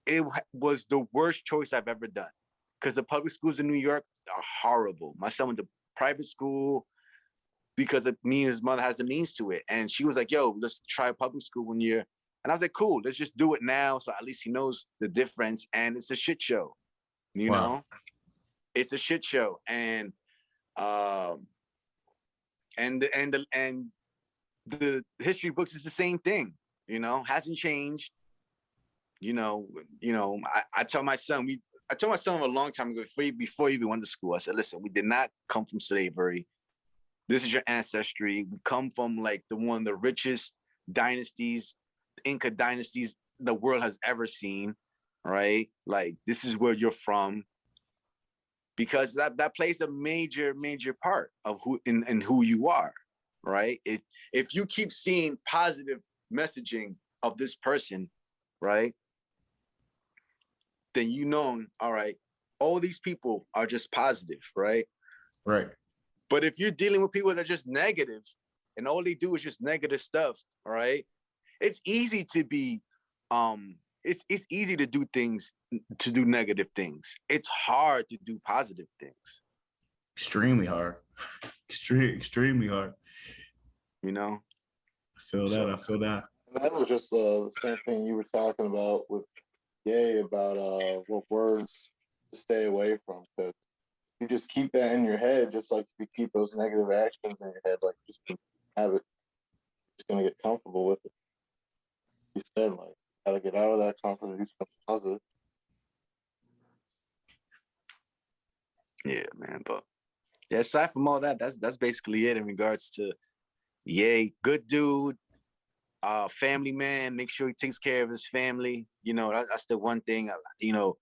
it was the worst choice I've ever done because the public schools in New York are horrible. My son went to private school because of me and his mother has the means to it. And she was like, yo, let's try public school 1 year. And I was like, cool, let's just do it now. So at least he knows the difference. And it's a shit show, you know? It's a shit show. And the history books is the same thing, you know, hasn't changed. You know, I told my son a long time ago, before he even went to school, I said, listen, we did not come from slavery. This is your ancestry. We come from like one of the richest dynasties, Inca dynasties the world has ever seen, right? Like this is where you're from. Because that plays a major part of who in who you are, right? If you keep seeing positive messaging of this person, right? Then you know, all right, all these people are just positive, right? Right. But if you're dealing with people that are just negative and all they do is just negative stuff, all right, it's easy to be, it's easy to do things, to do negative things. It's hard to do positive things. Extremely hard. Extremely hard. You know? I feel that. And that was just the same thing you were talking about with Ye about what words to stay away from. Because you just keep that in your head, just like you keep those negative actions in your head, like just have it, just gonna get comfortable with it. You said, like, gotta get out of that comfort and do something positive. Yeah, man. But yeah, aside from all that, that's basically it in regards to Ye. Good dude, family man. Make sure he takes care of his family. You know, that's the one thing. You know,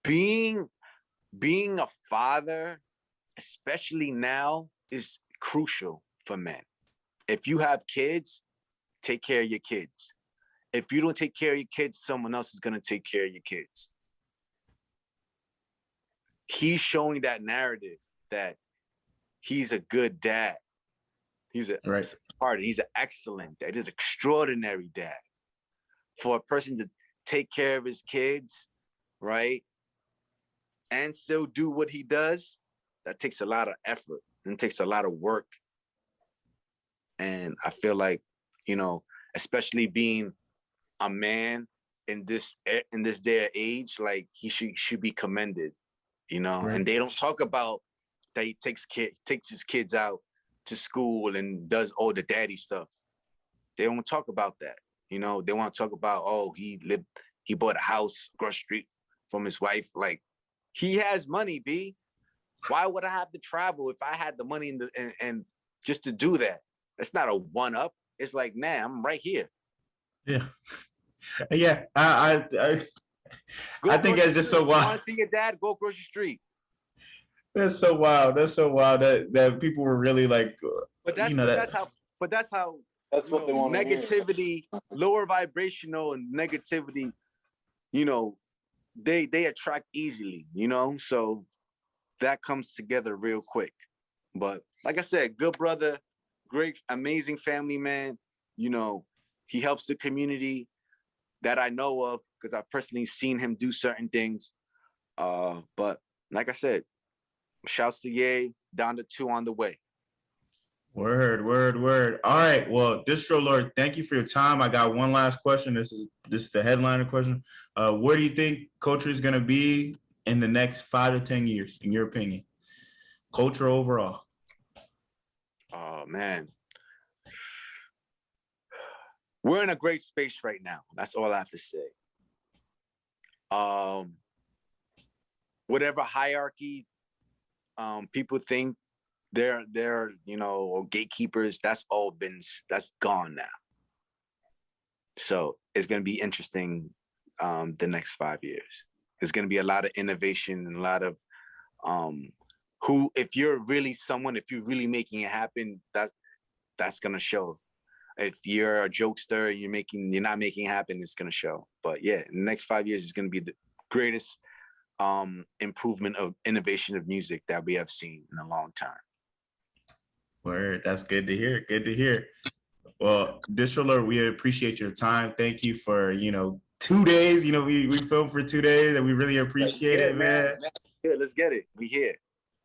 being a father, especially now, is crucial for men. If you have kids, take care of your kids. If you don't take care of your kids, someone else is gonna take care of your kids. He's showing that narrative that he's a good dad. He's an excellent dad. He's an extraordinary dad. For a person to take care of his kids, right, and still do what he does, that takes a lot of effort and takes a lot of work. And I feel like, you know, especially being a man in this day and age, like he should be commended, you know. Right. And they don't talk about that he takes his kids out to school and does all the daddy stuff. They don't talk about that, you know. They want to talk about, oh, he bought a house across the street from his wife. Like, he has money, B. Why would I have to travel if I had the money and just to do that? It's not a one-up. It's like, man, I'm right here. Yeah. Yeah. I think it's just so wild. Want to see your dad? Go grocery street. That's so wild. That's so wild that people were really like, but that's, you know, that's how what they want. Negativity, lower vibrational and negativity, you know, they attract easily, you know, so that comes together real quick. But like I said, good brother, great, amazing family man. You know, he helps the community that I know of because I've personally seen him do certain things. But like I said, shouts to Ye, down to 2 on the way. Word. All right. Well, Distrolord, thank you for your time. I got one last question. This is the headliner question. Where do you think culture is going to be in the next 5 to 10 years, in your opinion? Culture overall. Oh, man. We're in a great space right now. That's all I have to say. Whatever hierarchy people think they're you know, or gatekeepers, that's gone now. So it's going to be interesting the next 5 years. There's going to be a lot of innovation and a lot of if you're really someone, if you're really making it happen, that's going to show. If you're a jokester, you're not making it happen, it's going to show. But yeah, in the next 5 years is going to be the greatest improvement of innovation of music that we have seen in a long time. Word, that's good to hear. Good to hear. Well, Distrolord, we appreciate your time. Thank you for 2 days. We filmed for 2 days, and we really appreciate it, man. Yeah, let's get it. We here.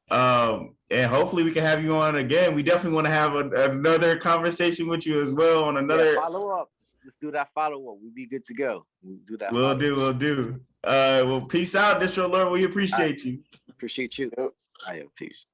And hopefully we can have you on again. We definitely want to have another conversation with you as well on another follow up. Let's do that follow up. We'll be good to go. We'll do that. We'll do. Well, peace out, Distrolord. We appreciate you. Appreciate you. Peace.